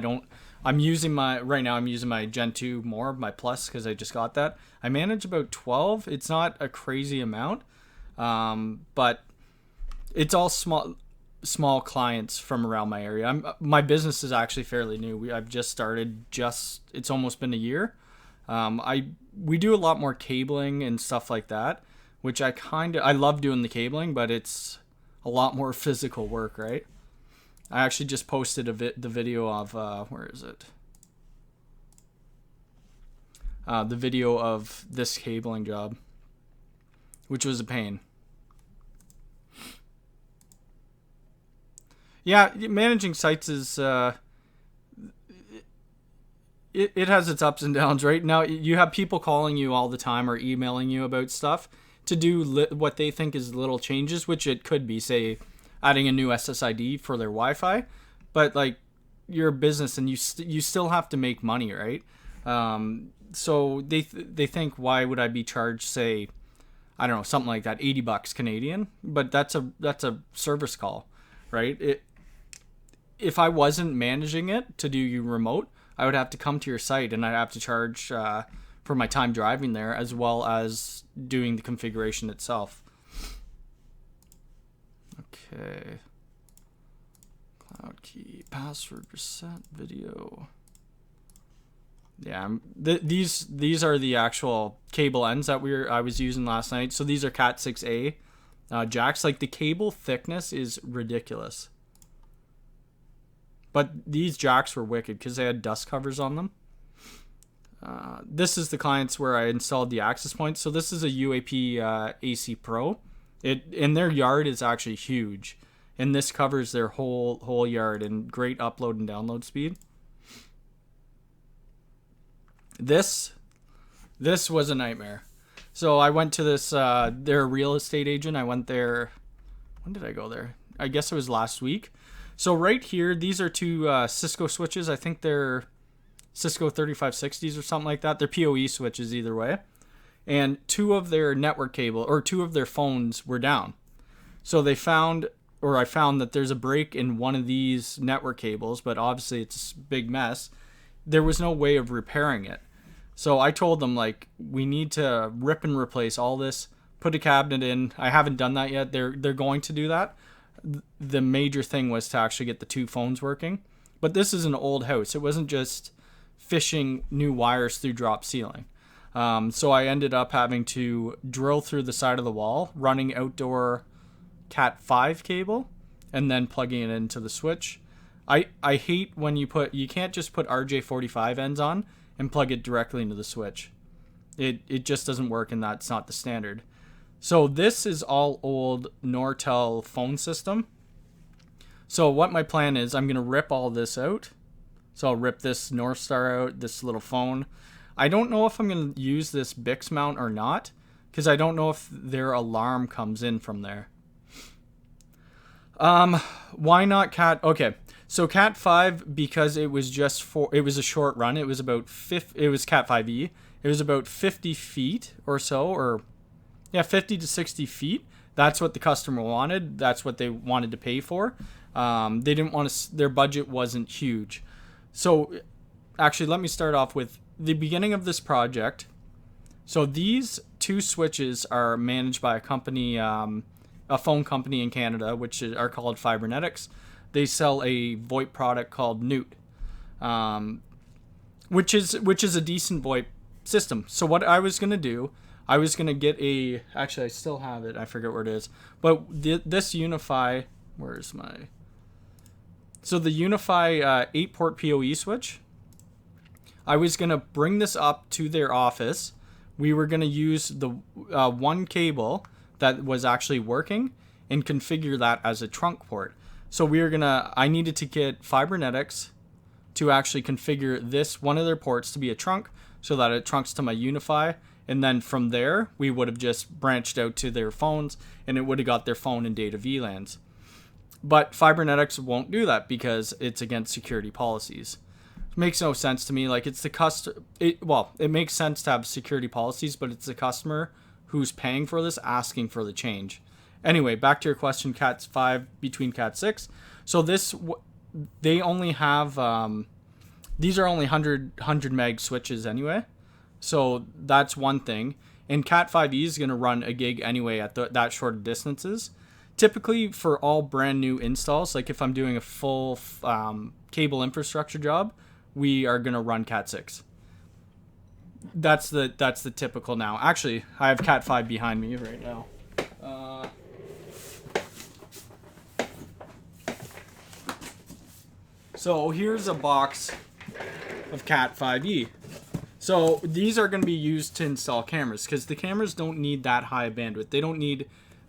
I'm using my Gen 2 more, my Plus, because I just got that. I manage about 12. It's not a crazy amount, but it's all small clients from around my area. My business is actually fairly new. I've just started. It's almost been a year. We do a lot more cabling and stuff like that, which I love doing the cabling, but it's a lot more physical work, right? I actually just posted the video of where is it? The video of this cabling job, which was a pain. Yeah, managing sites is it has its ups and downs, right? Now you have people calling you all the time or emailing you about stuff to do what they think is little changes, which it could be, say, adding a new SSID for their Wi-Fi, but like you're a business and you still have to make money, right? So they think, why would I be charged, say, I don't know, something like that, $80 Canadian? But that's a service call, right? If I wasn't managing it to do you remote, I would have to come to your site and I'd have to charge for my time driving there, as well as doing the configuration itself. Okay. Cloud key, password reset, video. Yeah, these are the actual cable ends that I was using last night. So these are Cat 6A jacks. Like, the cable thickness is ridiculous. But these jacks were wicked because they had dust covers on them. This is the clients where I installed the access points. So this is a uap-ac-pro. And their yard is actually huge. And this covers their whole yard, and great upload and download speed. This was a nightmare. So I went to this, they're a real estate agent. I went there, when did I go there? I guess it was last week. So right here, these are 2 Cisco switches. I think they're Cisco 3560s or something like that. They're PoE switches either way. And 2 of their network cable, or 2 of their phones, were down. So I found that there's a break in one of these network cables, but obviously it's a big mess. There was no way of repairing it. So I told them, like, we need to rip and replace all this, put a cabinet in. I haven't done that yet. They're going to do that. The major thing was to actually get the 2 phones working. But this is an old house. It wasn't just fishing new wires through drop ceiling. So I ended up having to drill through the side of the wall, running outdoor Cat 5 cable, and then plugging it into the switch. I hate when you can't just put RJ45 ends on and plug it directly into the switch. It just doesn't work, and that's not the standard. So this is all old Nortel phone system. So what my plan is, I'm going to rip all this out. So I'll rip this North Star out, this little phone. I don't know if I'm going to use this Bix mount or not, because I don't know if their alarm comes in from there. Why not Cat? Okay, so Cat 5, because it was a short run. It was about it was Cat 5e. It was about 50 feet or so, or Yeah, 50 to 60 feet. That's what the customer wanted. That's what they wanted to pay for. They didn't want to. Their budget wasn't huge. So, actually, let me start off with the beginning of this project. So these two switches are managed by a company, a phone company in Canada, which are called Fibernetics. They sell a VoIP product called Newt, which is a decent VoIP system. So what I was gonna do, I was gonna get a. Actually, I still have it. I forget where it is. But this Unifi, where's my? So the Unifi 8-port PoE switch. I was gonna bring this up to their office. We were going to use the one cable that was actually working and configure that as a trunk port. So I needed to get Fibernetics to actually configure this, one of their ports, to be a trunk so that it trunks to my Unifi. And then from there, we would have just branched out to their phones and it would have got their phone and data VLANs. But Fibernetics won't do that because it's against security policies. Makes no sense to me. Like, it's the customer. It makes sense to have security policies, but it's the customer who's paying for this asking for the change. Anyway, back to your question, Cat 5 between Cat 6. So they only have these are only 100 meg switches anyway. So that's one thing. And Cat 5e is going to run a gig anyway at that short of distances. Typically, for all brand new installs, like if I'm doing a full cable infrastructure job, we are going to run Cat 6. That's the typical now. Actually, I have Cat 5 behind me right now. So here's a box of Cat 5e. So these are going to be used to install cameras because the cameras don't need that high bandwidth.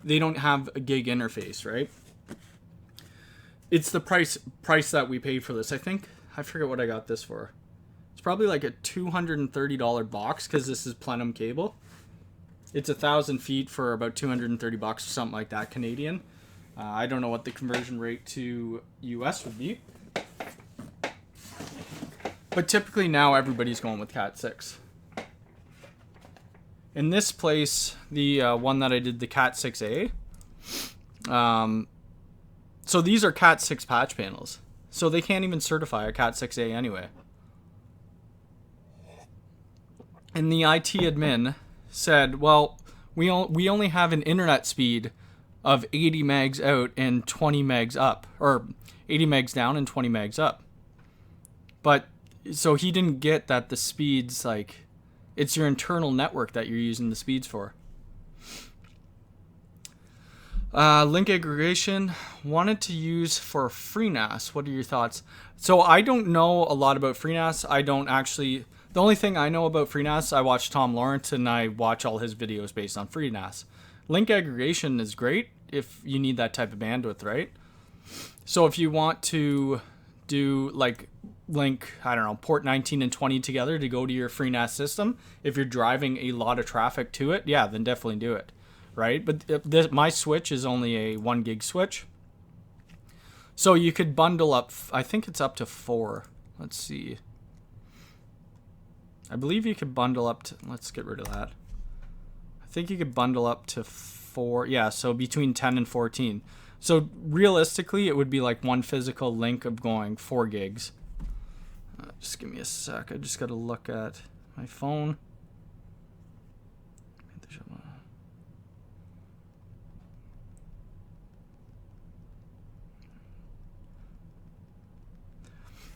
They don't have a gig interface, right? It's the price that we paid for this. I forget what I got this for. It's probably like a $230 box because this is plenum cable. It's 1,000 feet for about $230 or something like that Canadian. I don't know what the conversion rate to US would be. But typically now everybody's going with Cat 6. In this place, the one that I did, the Cat 6A. So these are Cat 6 patch panels. So they can't even certify a Cat 6A anyway. And the IT admin said, well, we only have an internet speed of 80 megs out and 20 megs up. Or 80 megs down and 20 megs up. But, so he didn't get that the speeds, like, it's your internal network that you're using the speeds for. Link aggregation, wanted to use for FreeNAS. What are your thoughts? So I don't know a lot about FreeNAS. The only thing I know about FreeNAS, I watch Tom Lawrence and I watch all his videos based on FreeNAS. Link aggregation is great if you need that type of bandwidth, right? So if you want to do like link, I don't know, port 19 and 20 together to go to your FreeNAS system, if you're driving a lot of traffic to it, yeah, then definitely do it. Right? But my switch is only a 1 gig switch. So you could bundle up, I think it's up to 4. Let's see. I believe you could bundle up to, let's get rid of that. I think you could bundle up to 4. Yeah, so between 10 and 14. So realistically, it would be like one physical link of going 4 gigs. Just give me a sec. I just got to look at my phone.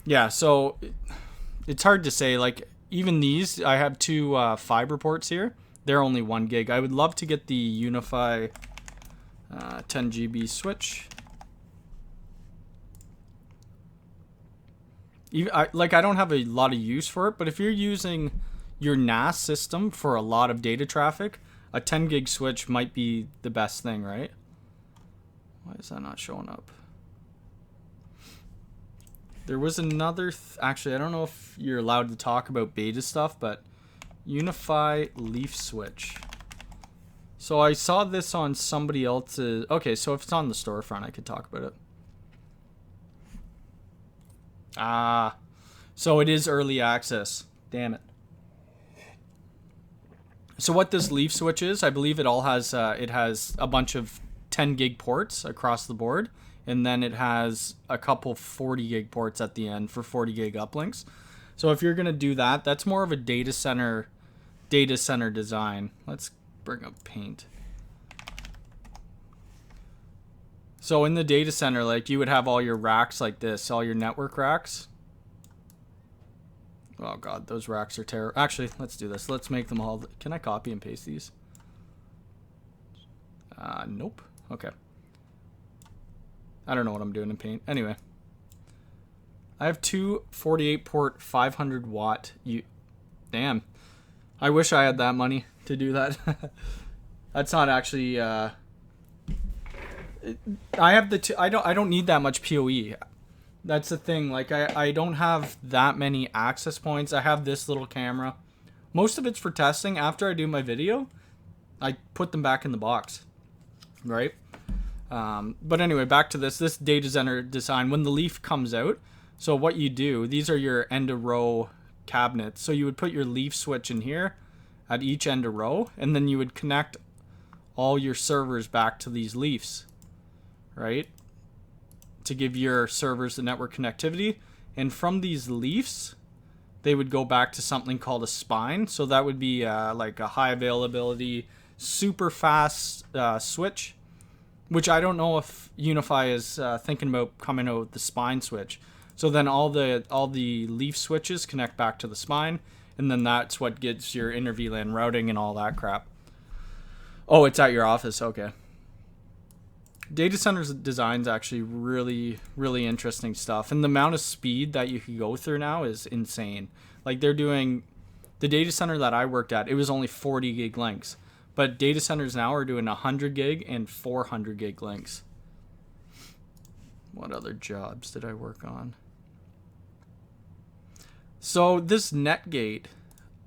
Yeah, so it's hard to say. Like, even these, I have 2 fiber ports here. They're only 1 gig. I would love to get the Unifi 10 GB switch. I don't have a lot of use for it, but if you're using your NAS system for a lot of data traffic, a 10 gig switch might be the best thing, right? Why is that not showing up? There was another, actually, I don't know if you're allowed to talk about beta stuff, but Unifi leaf switch. So I saw this on somebody else's, okay, so if it's on the storefront, I could talk about it. So it is early access. Damn it. So what this leaf switch is, I believe it all has it has a bunch of 10 gig ports across the board, and then it has a couple 40 gig ports at the end for 40 gig uplinks. So if you're gonna do that, that's more of a data center design. Let's bring up Paint. So in the data center, like, you would have all your racks like this, all your network racks. Oh god, those racks are terrible. Actually, let's do this. Let's make them all. Can I copy and paste these? Nope. Okay. I don't know what I'm doing in Paint. Anyway. I have two 48 port 500 watt. Damn. I wish I had that money to do that. That's not actually I have the I don't need that much PoE. That's the thing. Like, I don't have that many access points. I have this little camera. Most of it's for testing. After I do my video, I put them back in the box. Right? But anyway, back to this data center design. When the leaf comes out, so what you do, these are your end of row cabinets. So you would put your leaf switch in here at each end of row, and then you would connect all your servers back to these leafs, right? To give your servers the network connectivity. And from these leafs, they would go back to something called a spine. So that would be like a high availability, super fast switch, which I don't know if Unifi is thinking about coming out with the spine switch. So then all the leaf switches connect back to the spine, and then that's what gets your inter VLAN routing and all that crap. Oh, it's at your office. Okay. Data centers design is actually really, really interesting stuff. And the amount of speed that you can go through now is insane. Like, they're doing, the data center that I worked at, it was only 40 gig links. But data centers now are doing 100 gig and 400 gig links. What other jobs did I work on? So this netgate,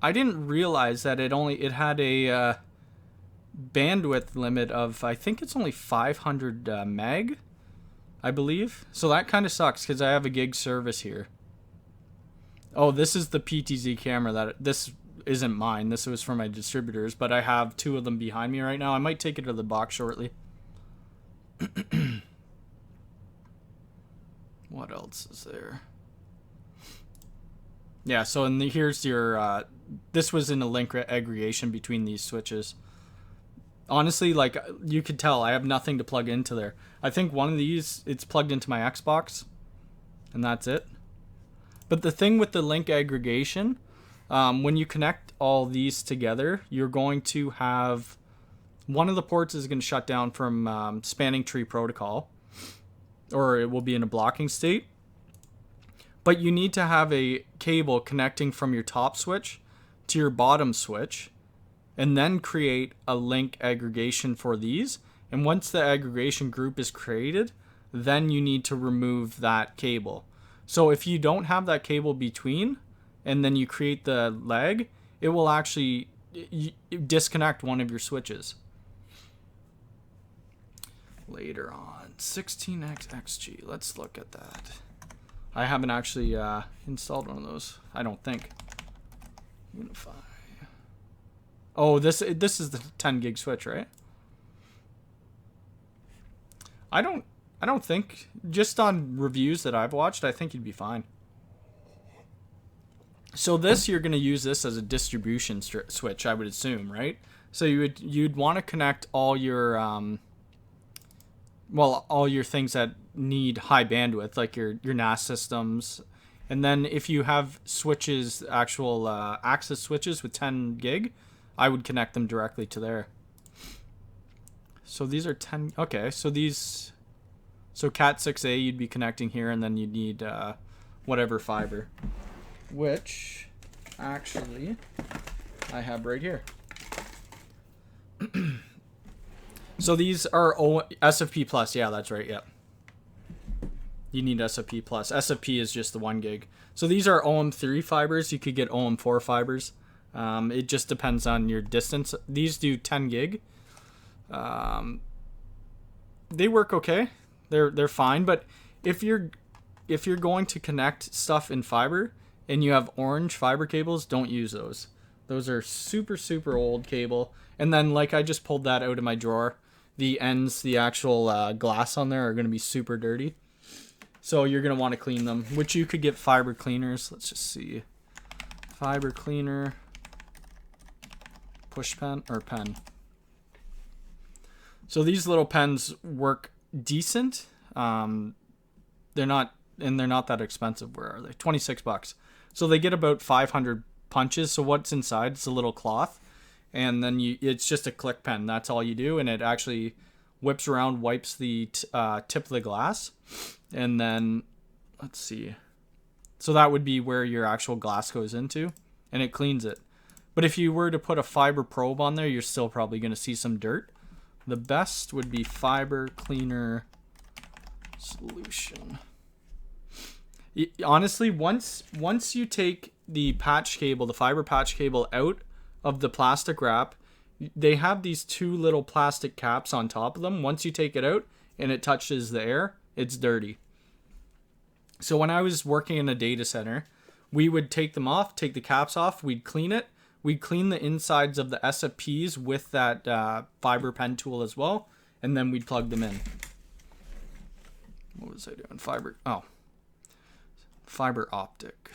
I didn't realize that it had a bandwidth limit of, I think it's only 500 meg, I believe. So that kind of sucks because I have a gig service here. Oh, this is the PTZ camera. This isn't mine. This was from my distributors, but I have two of them behind me right now. I might take it to the box shortly. What else is there? Yeah, so here's your, this was in a link aggregation between these switches. Honestly, like, you could tell I have nothing to plug into there. I think one of these, it's plugged into my Xbox, and that's it. But the thing with the link aggregation, when you connect all these together, you're going to have, one of the ports is going to shut down from spanning tree protocol, or it will be in a blocking state. But you need to have a cable connecting from your top switch to your bottom switch, and then create a link aggregation for these. And once the aggregation group is created, then you need to remove that cable. So if you don't have that cable between, and then you create the leg, it will actually disconnect one of your switches. Later on, 16xxg, let's look at that. I haven't actually installed one of those, I don't think. Unifi. Oh, this is the 10 gig switch, right? I don't think, just on reviews that I've watched, I think you'd be fine. So this, you're going to use this as a distribution switch, I would assume, right? So you'd want to connect all your all your things that need high bandwidth, like your NAS systems. And then if you have switches, actual access switches with 10 gig, I would connect them directly to there. So these are 10. Okay, so these, so Cat6a you'd be connecting here, and then you'd need whatever fiber, which actually I have right here. So these are SFP plus. Yeah, that's right. Yep. You need SFP plus. SFP is just the 1 gig. So these are OM3 fibers. You could get OM4 fibers. It just depends on your distance. These do 10 gig. They work okay. They're fine. But if you're going to connect stuff in fiber and you have orange fiber cables, don't use those. Those are super, super old cable. And then, like, I just pulled that out of my drawer. The ends, the actual glass on there are going to be super dirty. So you're going to want to clean them, which you could get fiber cleaners. Let's just see. Fiber cleaner. Push pen or pen. So these little pens work decent. They're not that expensive. Where are they? 26 bucks. So they get about 500 punches. So what's inside? It's a little cloth, and then it's just a click pen. That's all you do, and it actually whips around, wipes the tip of the glass, and then let's see. So that would be where your actual glass goes into, and it cleans it. But if you were to put a fiber probe on there, you're still probably going to see some dirt. The best would be fiber cleaner solution. Honestly, once you take the patch cable, the fiber patch cable out of the plastic wrap, they have these two little plastic caps on top of them. Once you take it out and it touches the air, it's dirty. So when I was working in a data center, we would take them off, take the caps off, we'd clean it. We'd clean the insides of the SFPs with that fiber pen tool as well, and then we'd plug them in. What was I doing? Fiber optic.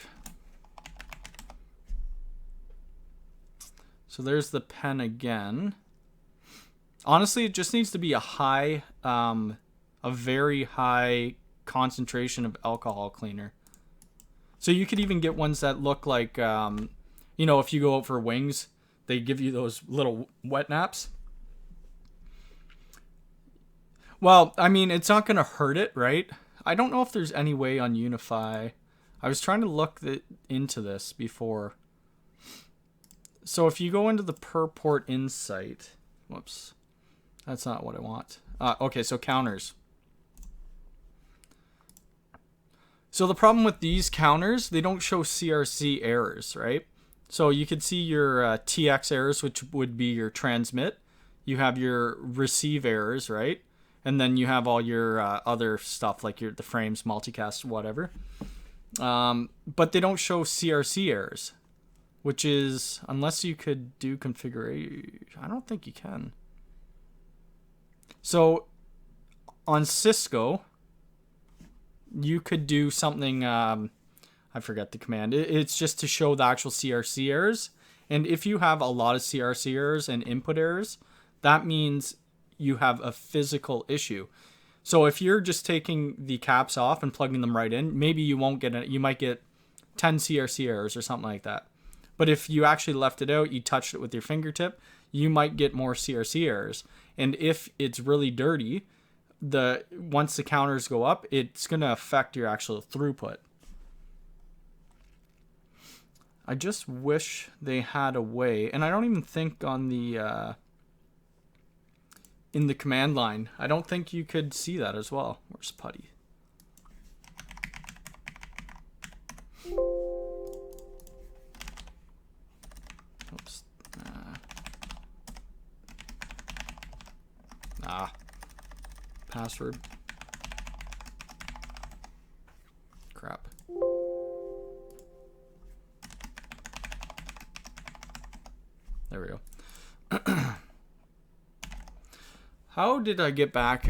So there's the pen again. Honestly, it just needs to be a very high concentration of alcohol cleaner. So you could even get ones that look like, if you go out for wings, they give you those little wet naps. Well, I mean, it's not going to hurt it, right? I don't know if there's any way on Unifi. I was trying to look into this before. So if you go into the per port insight, whoops, that's not what I want. Okay, so counters. So the problem with these counters, they don't show CRC errors, right? So you could see your TX errors, which would be your transmit. You have your receive errors, right? And then you have all your other stuff like the frames, multicast, whatever. But they don't show CRC errors, which is, unless you could do configuration, I don't think you can. So on Cisco, you could do something, I forget the command. It's just to show the actual CRC errors. And if you have a lot of CRC errors and input errors, that means you have a physical issue. So if you're just taking the caps off and plugging them right in, maybe you won't get it. You might get 10 CRC errors or something like that. But if you actually left it out, you touched it with your fingertip, you might get more CRC errors. And if it's really dirty, once the counters go up, it's going to affect your actual throughput. I just wish they had a way, and I don't even think on the in the command line, I don't think you could see that as well. Where's Putty? Oops. Password. Crap. There we go. How did I get back?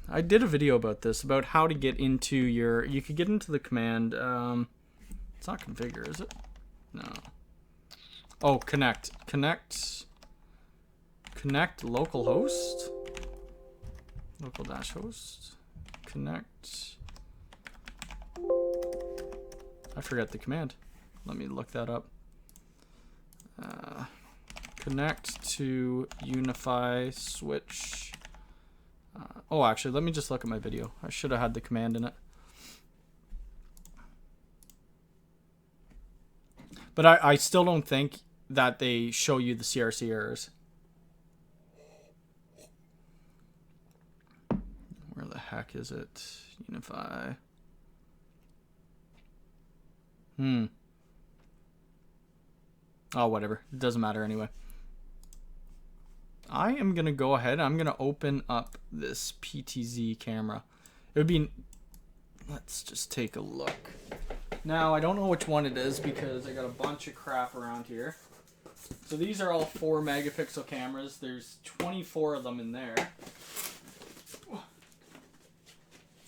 I did a video about this, about how to get into you could get into the command. It's not configure, is it? No. Oh, connect localhost. Local-host. Connect. I forgot the command. Let me look that up. Connect to Unifi switch. Actually, let me just look at my video. I should have had the command in it. But I still don't think that they show you the CRC errors. Where the heck is it? Unifi. Oh, whatever. It doesn't matter anyway. I am going to go ahead. I'm going to open up this PTZ camera. It would be... Let's just take a look. Now, I don't know which one it is because I got a bunch of crap around here. So these are all 4 megapixel cameras. There's 24 of them in there.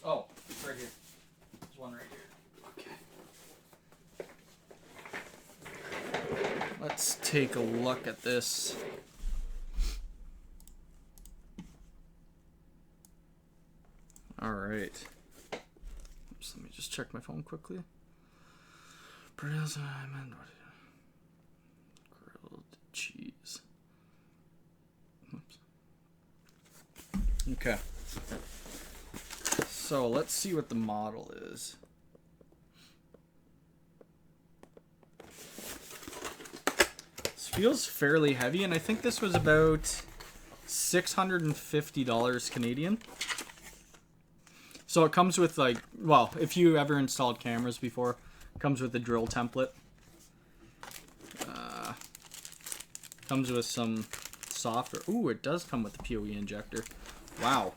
Oh, right here. There's one right here. Okay. Let's take a look at this. All right. Oops, let me just check my phone quickly. Grilled cheese. Oops. Okay. So let's see what the model is. This feels fairly heavy, and I think this was about $650 Canadian. So it comes with, like, well, if you ever installed cameras before, it comes with a drill template. Comes with some software. Ooh, it does come with the PoE injector. Wow.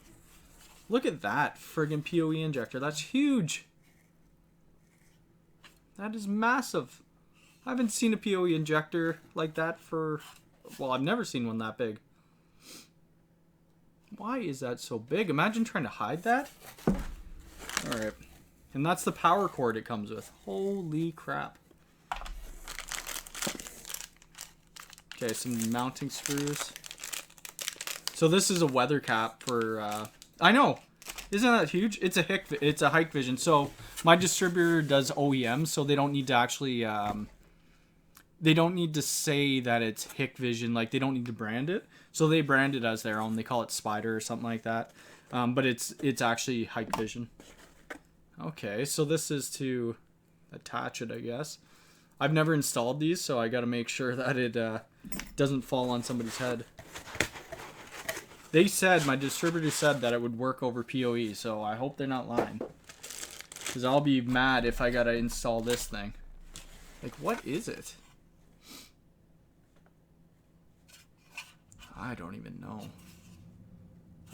Look at that friggin' PoE injector. That's huge. That is massive. I haven't seen a PoE injector like that for, well, I've never seen one that big. Why is that so big? Imagine trying to hide that. Alright. And that's the power cord it comes with. Holy crap. Okay, some mounting screws. So this is a weather cap for, I know. Isn't that huge? It's a Hikvision. So my distributor does OEM, so they don't need to actually, they don't need to say that it's Hikvision. Like, they don't need to brand it. So they brand it as their own. They call it Spider or something like that. But it's actually Hikvision. Okay, so this is to attach it, I guess. I've never installed these, so I got to make sure that it doesn't fall on somebody's head. They said, my distributor said that it would work over PoE, so I hope they're not lying. Because I'll be mad if I got to install this thing. Like, what is it? I don't even know.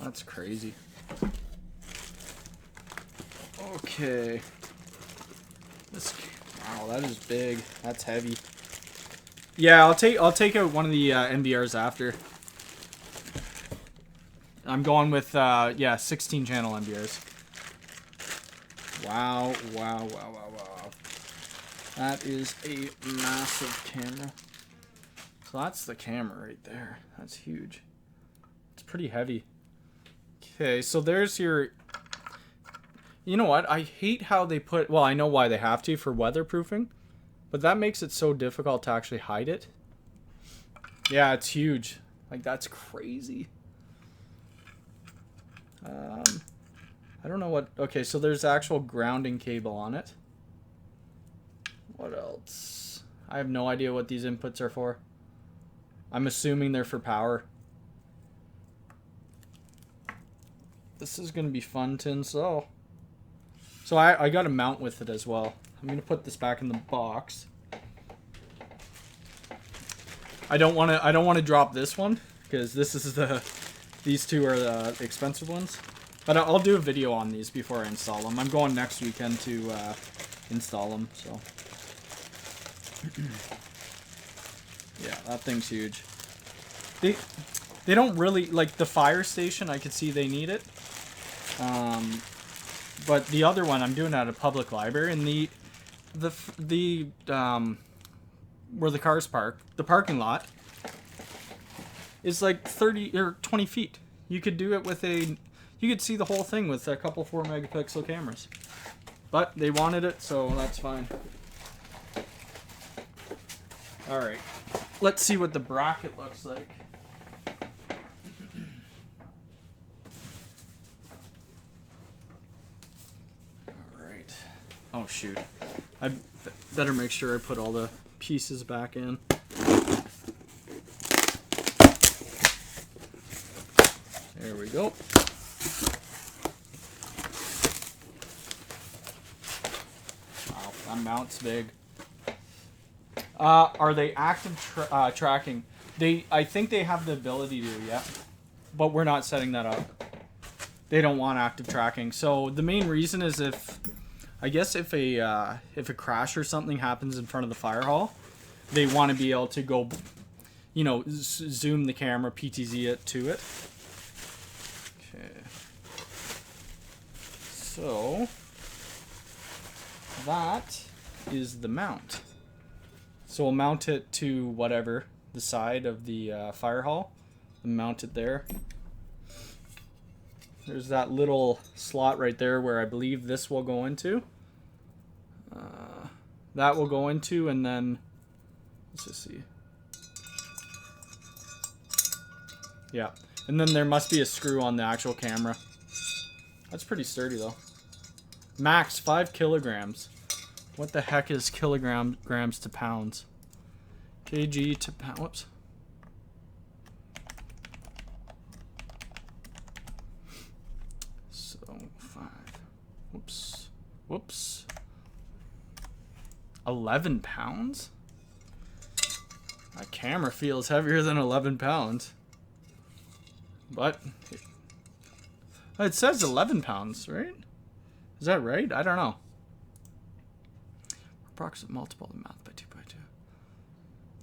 That's crazy. Okay. Wow, that is big. That's heavy. Yeah, I'll take out one of the NVRs after. I'm going with yeah, 16 channel NVRs. Wow, wow, wow, wow, wow. That is a massive camera. So that's the camera right there. That's huge. It's pretty heavy. Okay, so there's your... You know what? I hate how they put... Well, I know why they have to for weatherproofing. But that makes it so difficult to actually hide it. Yeah, it's huge. Like, that's crazy. I don't know what... Okay, so there's actual grounding cable on it. What else? I have no idea what these inputs are for. I'm assuming they're for power. This is going to be fun to install. So I got a mount with it as well. I'm going to put this back in the box. I don't want to drop this one because these two are the expensive ones. But I'll do a video on these before I install them. I'm going next weekend to install them, so. Yeah, that thing's huge. They don't really, like the fire station, I could see they need it. But the other one, I'm doing at a public library, and the where the cars park, the parking lot, is like 30 or 20 feet. You could do it with you could see the whole thing with a couple 4 megapixel cameras. But they wanted it, so that's fine. Alright, let's see what the bracket looks like. Alright. Oh shoot. I better make sure I put all the pieces back in. There we go. Wow, that mount's big. Are they active tracking? I think they have the ability to, yeah. But we're not setting that up. They don't want active tracking. So the main reason is if a crash or something happens in front of the fire hall, they want to be able to go you know, zoom the camera, PTZ it to it. Okay. So that is the mount. So we'll mount it to whatever, the side of the fire hall, and mount it there. There's that little slot right there where I believe this will go into. That will go into, and then let's just see. Yeah, and then there must be a screw on the actual camera. That's pretty sturdy though. Max 5 kilograms. What the heck is grams to pounds? Kg to pound. Whoops. So 5. Whoops. Whoops. 11 pounds? My camera feels heavier than 11 pounds. But it says 11 pounds, right? Is that right? I don't know. Approximate multiple the math by 2 by 2.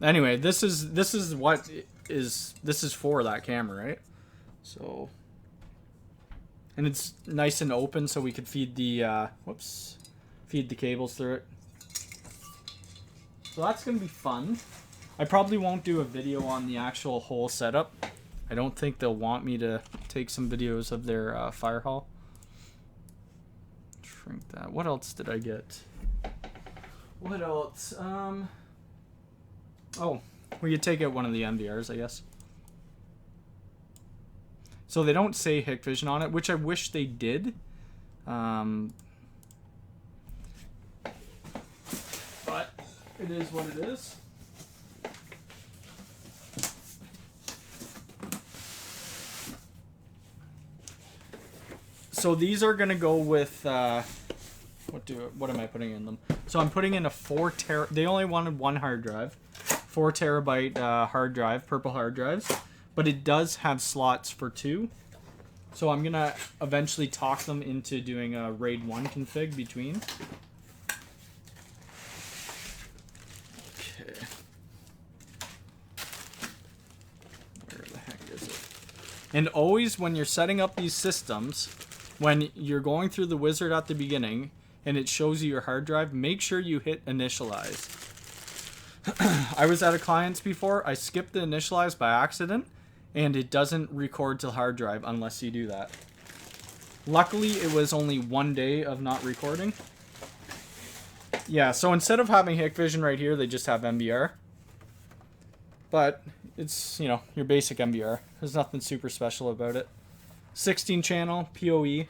Anyway, this is what this is for that camera, right? So, and it's nice and open, so we could feed the feed the cables through it. So that's gonna be fun. I probably won't do a video on the actual whole setup. I don't think they'll want me to take some videos of their fire hall. Shrink that. What else did I get? What else? Oh, we could take out one of the NVRs, I guess. So they don't say Hikvision on it, which I wish they did. But it is what it is. So these are gonna go with what am I putting in them? So I'm putting in a 4 tera. They only wanted 1 hard drive, 4 terabyte hard drive, purple hard drives, but it does have slots for 2. So I'm gonna eventually talk them into doing a RAID 1 config between. Okay. Where the heck is it? And always when you're setting up these systems, when you're going through the wizard at the beginning and it shows you your hard drive, make sure you hit initialize. I was at a client's before, I skipped the initialize by accident, and it doesn't record to hard drive unless you do that. Luckily, it was only 1 day of not recording. Yeah, so instead of having Hikvision right here, they just have NVR. But it's, you know, your basic NVR. There's nothing super special about it. 16 channel, PoE.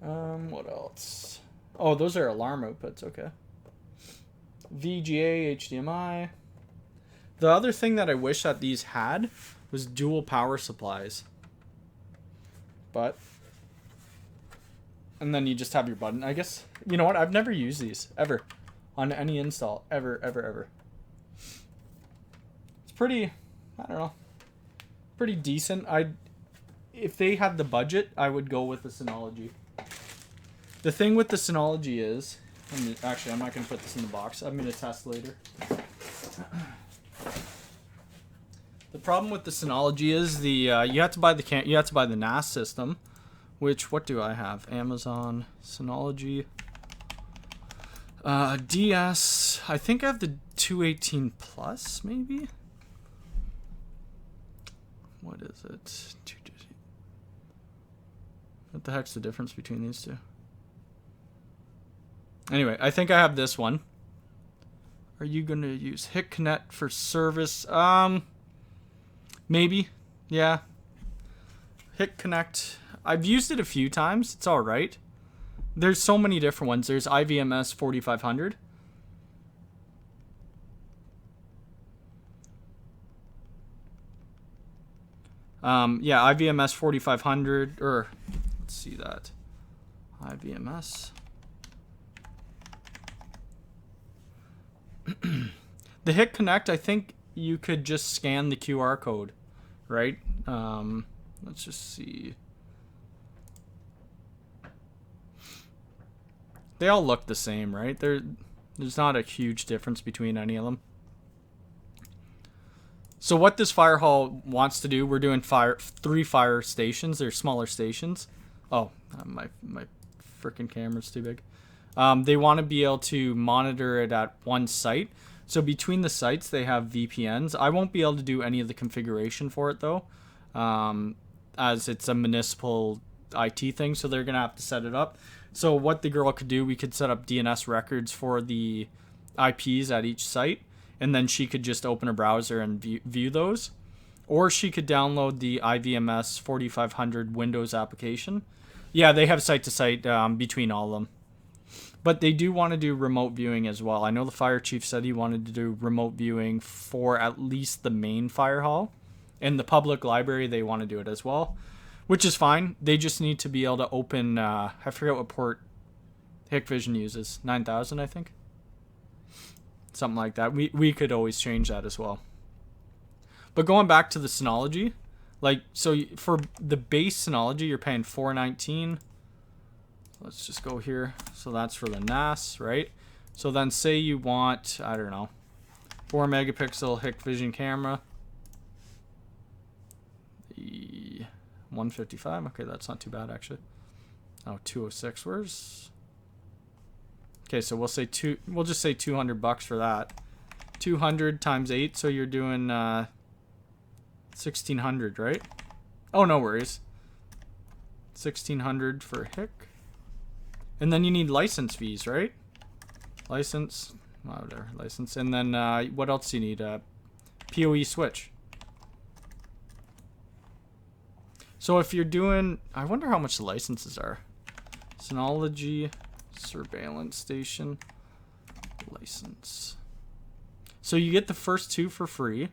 What else? Oh, those are alarm outputs, okay. VGA, HDMI. The other thing that I wish that these had was dual power supplies. But, and then you just have your button. I guess, you know what? I've never used these, ever. On any install, ever. It's pretty, I don't know, pretty decent. If they had the budget, I would go with the Synology. The thing with the Synology is, actually, I'm not going to put this in the box. I'm going to test later. The problem with the Synology is the you have to buy the NAS system, which what do I have? Amazon Synology DS. I think I have the 218 Plus, maybe. What is it? What the heck's the difference between these two? Anyway, I think I have this one. Are you going to use HikConnect for service? Maybe. Yeah. HikConnect. I've used it a few times. It's all right. There's so many different ones. There's IVMS 4500. Yeah, IVMS 4500, or let's see that. IVMS. The HikConnect, I think you could just scan the QR code, right? Let's just see. They all look the same, right? There's not a huge difference between any of them. So what this fire hall wants to do, we're doing 3 fire stations. They're smaller stations. Oh, my freaking camera's too big. They want to be able to monitor it at one site. So between the sites, they have VPNs. I won't be able to do any of the configuration for it, though, as it's a municipal IT thing, so they're going to have to set it up. So what the girl could do, we could set up DNS records for the IPs at each site, and then she could just open a browser and view those. Or she could download the IVMS 4500 Windows application. Yeah, they have site-to-site between all of them. But they do want to do remote viewing as well. I know the fire chief said he wanted to do remote viewing for at least the main fire hall. In the public library, they want to do it as well, which is fine. They just need to be able to open, I forget what port Hikvision uses, 9000, I think. Something like that. We could always change that as well. But going back to the Synology, like, so for the base Synology, you're paying $419. Let's just go here. So that's for the NAS, right? So then say you want, I don't know, 4 megapixel Hikvision camera. The 155. Okay, that's not too bad actually. Oh, 206. Where's? Okay, so we'll just say $200 for that. 200 times 8, so you're doing 1600, right? Oh, no worries. 1600 for Hick. And then you need license fees, right? License, whatever, license. And then what else do you need? PoE switch. So if you're doing, I wonder how much the licenses are. Synology surveillance station license. So you get the first 2 for free,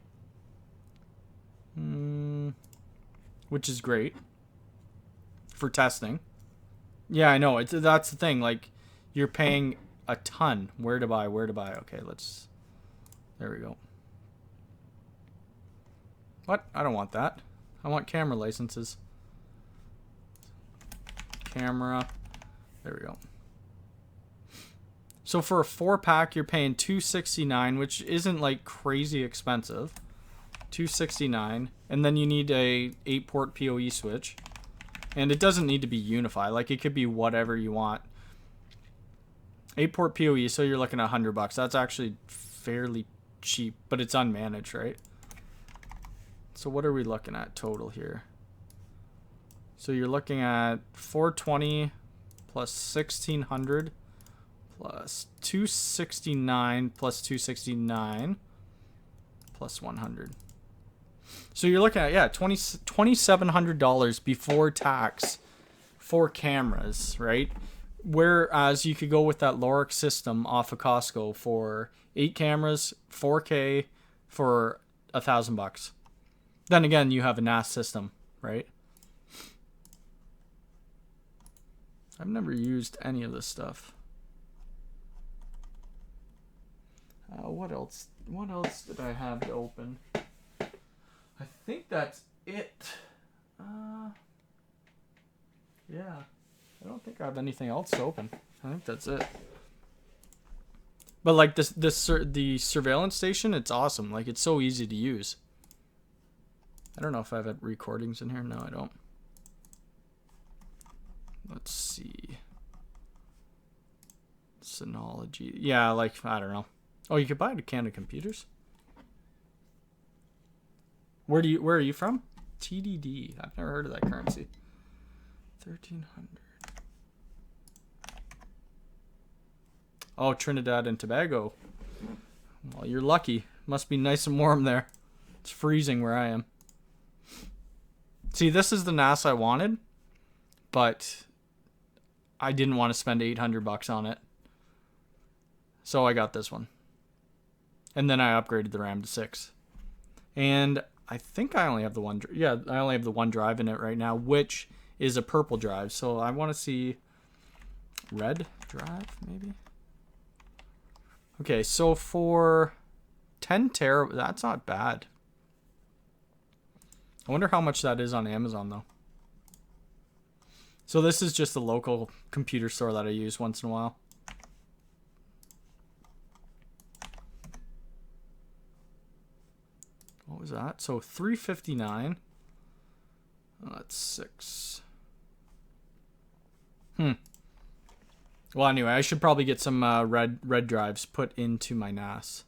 which is great for testing. Yeah, I know. That's the thing. Like, you're paying a ton. Where to buy? Okay, there we go. What? I don't want that. I want camera licenses. Camera. There we go. So for a 4-pack, you're paying $269, which isn't like crazy expensive. $269, and then you need a 8-port PoE switch. And it doesn't need to be Unifi. Like, it could be whatever you want. 8-port PoE, so you're looking at $100. That's actually fairly cheap, but it's unmanaged, right? So what are we looking at total here? So you're looking at 420 plus 1600 plus 269 plus 269 plus 100. So you're looking at, yeah, $2,700 before tax for cameras, right? Whereas you could go with that Lorex system off of Costco for 8 cameras, 4K for $1,000. Then again, you have a NAS system, right? I've never used any of this stuff. What else? What else did I have to open? I think that's it. Yeah. I don't think I have anything else to open. I think that's it. But like the surveillance station, it's awesome. Like, it's so easy to use. I don't know if I have recordings in here. No, I don't. Let's see. Synology. Yeah, like, I don't know. Oh, you could buy it at Canada Computers. Where are you from? TDD. I've never heard of that currency. 1300. Oh, Trinidad and Tobago. Well, you're lucky. Must be nice and warm there. It's freezing where I am. See, this is the NAS I wanted, but I didn't want to spend $800 on it. So I got this one. And then I upgraded the RAM to 6. And I think I only have the one. Yeah, I only have the one drive in it right now, which is a purple drive. So I want to see red drive, maybe. Okay, so for 10 terabytes, that's not bad. I wonder how much that is on Amazon, though. So this is just a local computer store that I use once in a while. Oh, was that? So 359. That's 6. Well, anyway, I should probably get some red drives put into my NAS.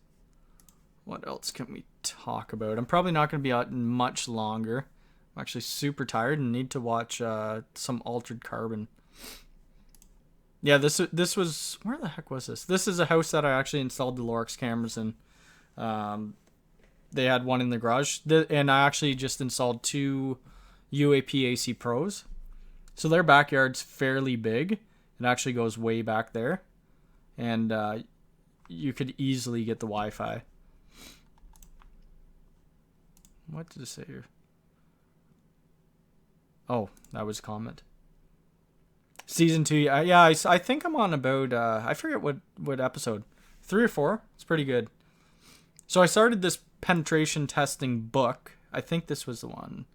What else can we talk about? I'm probably not going to be out much longer. I'm actually super tired and need to watch some Altered Carbon. Yeah, this was... Where the heck was this? This is a house that I actually installed the Lorex cameras in. They had one in the garage. And I actually just installed 2 uap-ac-pros. So their backyard's fairly big. It actually goes way back there. And you could easily get the Wi-Fi. What did it say here? Oh, that was a comment. Season 2. Yeah, I think I'm on about... I forget what episode. 3 or 4. It's pretty good. So I started this penetration testing book. I think this was the one.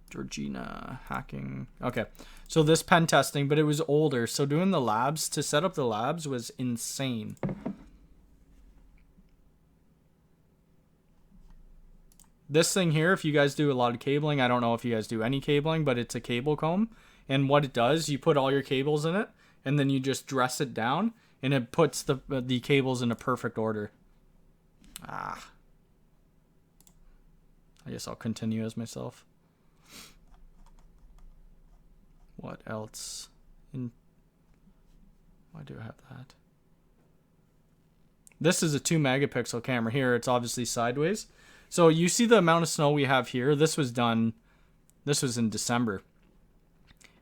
Georgina hacking. Okay. So this pen testing, but it was older. So doing the labs, to set up the labs was insane. This thing here, if you guys do a lot of cabling, I don't know if you guys do any cabling, but it's a cable comb. And what it does, you put all your cables in it, and then you just dress it down, and it puts the cables in a perfect order. I guess I'll continue as myself. What else? Why do I have that? This is a 2 megapixel camera here. It's obviously sideways. So you see the amount of snow we have here. This was in December.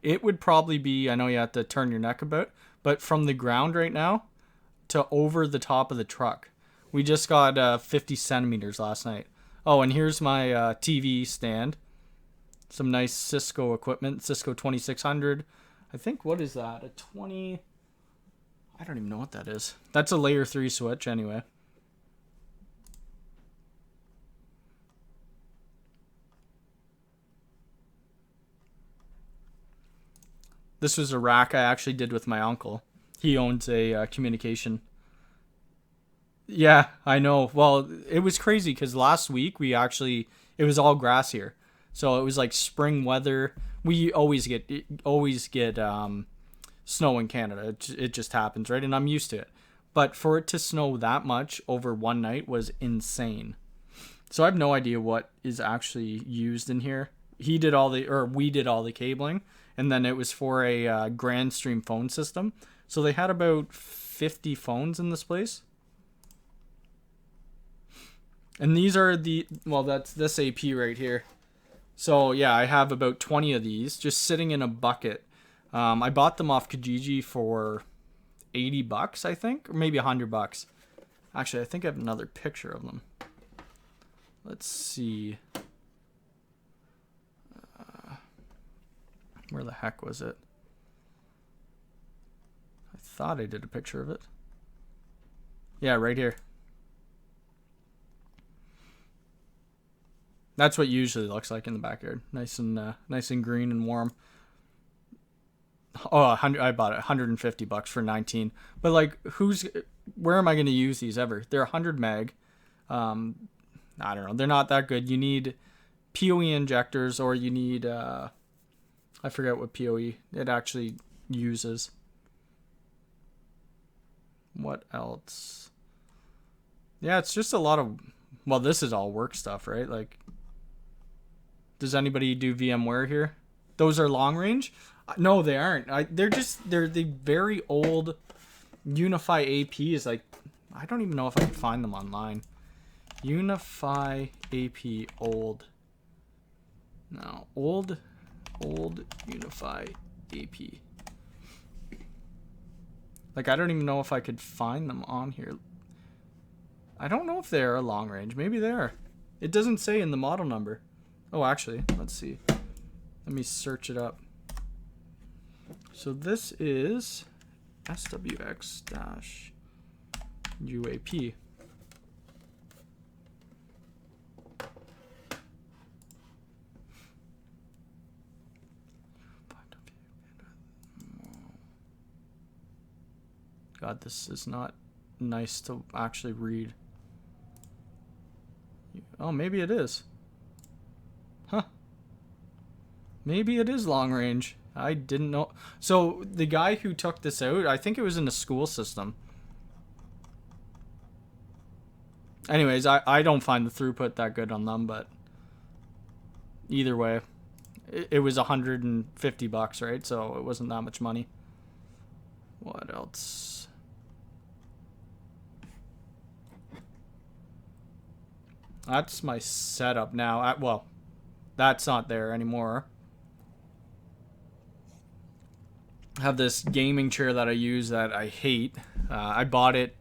It would probably be, I know you have to turn your neck about, but from the ground right now to over the top of the truck. We just got 50 centimeters last night. Oh, and here's my TV stand. Some nice Cisco equipment, Cisco 2600. I think, what is that? A 20... I don't even know what that is. That's a layer 3 switch anyway. This was a rack I actually did with my uncle. He owns a communication. Yeah, I know. Well, it was crazy because last week it was all grass here. So it was like spring weather. We always get snow in Canada. It just happens, right? And I'm used to it. But for it to snow that much over one night was insane. So I have no idea what is actually used in here. We did all the cabling, and then it was for a Grandstream phone system. So they had about 50 phones in this place. And these are that's this AP right here. So yeah, I have about 20 of these just sitting in a bucket. I bought them off Kijiji for $80, I think, or maybe $100. Actually, I think I have another picture of them. Let's see. Where the heck was it? I thought I did a picture of it. Yeah, right here. That's what it usually looks like in the backyard. Nice and green and warm. Oh, I bought it $150 for 19. But like, where am I going to use these ever? They're 100 meg. I don't know. They're not that good. You need PoE injectors, or you need I forget what PoE it actually uses. What else? Yeah, it's just a lot of, well, this is all work stuff, right? Like, does anybody do VMware here? Those are long range? No, they aren't. They're the very old Unifi APs. Like, I don't even know if I can find them online. Unifi AP old. No, old Unifi AP. Like, I don't even know if I could find them on here. I don't know if they are long range. Maybe they are. It doesn't say in the model number. Oh, actually, let's see. Let me search it up. So this is SWX-UAP. God, this is not nice to actually read. Oh, maybe it is. Maybe it is long range. I didn't know. So the guy who took this out, I think it was in a school system. Anyways, I don't find the throughput that good on them, but either way, it was $150, right? So it wasn't that much money. What else? That's my setup now. Well, that's not there anymore. I have this gaming chair that I use that I hate. I bought it.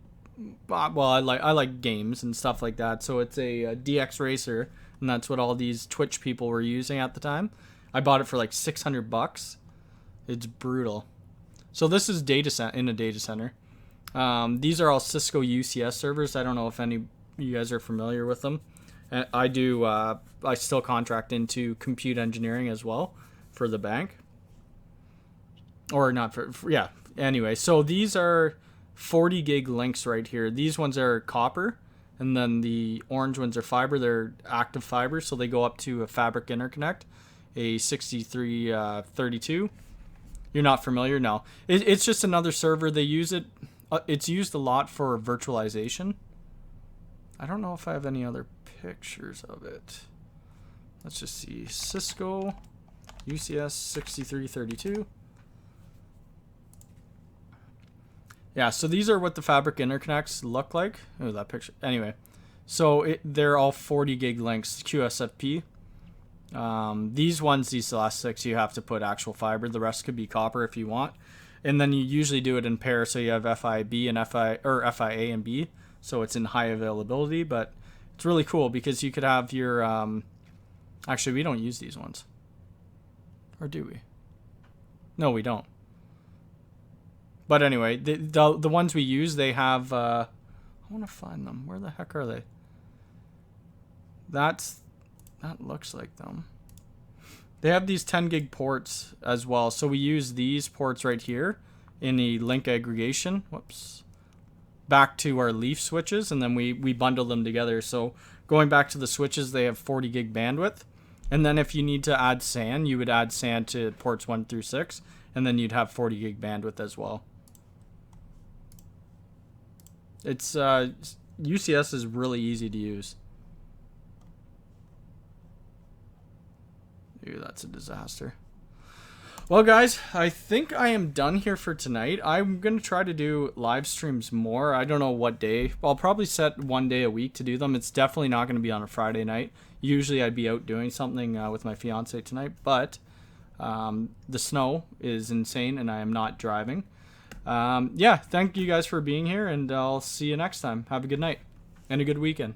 Well, I like games and stuff like that. So it's a DX Racer, and that's what all these Twitch people were using at the time. I bought it for like $600. It's brutal. So this is in a data center. These are all Cisco UCS servers. I don't know if any of you guys are familiar with them. I do. I still contract into compute engineering as well for the bank. Or not for yeah. Anyway, so these are 40 gig links right here. These ones are copper, and then the orange ones are fiber. They're active fiber, so they go up to a fabric interconnect, a 6332. You're not familiar? No. It's just another server. They use it. It's used a lot for virtualization. I don't know if I have any other pictures of it. Let's just see. Cisco UCS 6332. Yeah, so these are what the fabric interconnects look like. Oh, that picture. Anyway, so they're all 40 gig links, QSFP. These last 6, you have to put actual fiber. The rest could be copper if you want. And then you usually do it in pairs, so you have FIB and FIA and B. So it's in high availability, but it's really cool because you could have your... actually, we don't use these ones. Or do we? No, we don't. But anyway, the ones we use, they have... I want to find them. Where the heck are they? That looks like them. They have these 10 gig ports as well. So we use these ports right here in the link aggregation. Whoops. Back to our leaf switches, and then we bundle them together. So going back to the switches, they have 40 gig bandwidth. And then if you need to add SAN, you would add SAN to ports 1 through 6, and then you'd have 40 gig bandwidth as well. It's UCS is really easy to use. Dude, that's a disaster. Well, guys, I think I am done here for tonight. I'm going to try to do live streams more. I don't know what day. I'll probably set one day a week to do them. It's definitely not going to be on a Friday night. Usually I'd be out doing something with my fiance tonight, but the snow is insane and I am not driving. Yeah, thank you guys for being here, and I'll see you next time. Have a good night and a good weekend.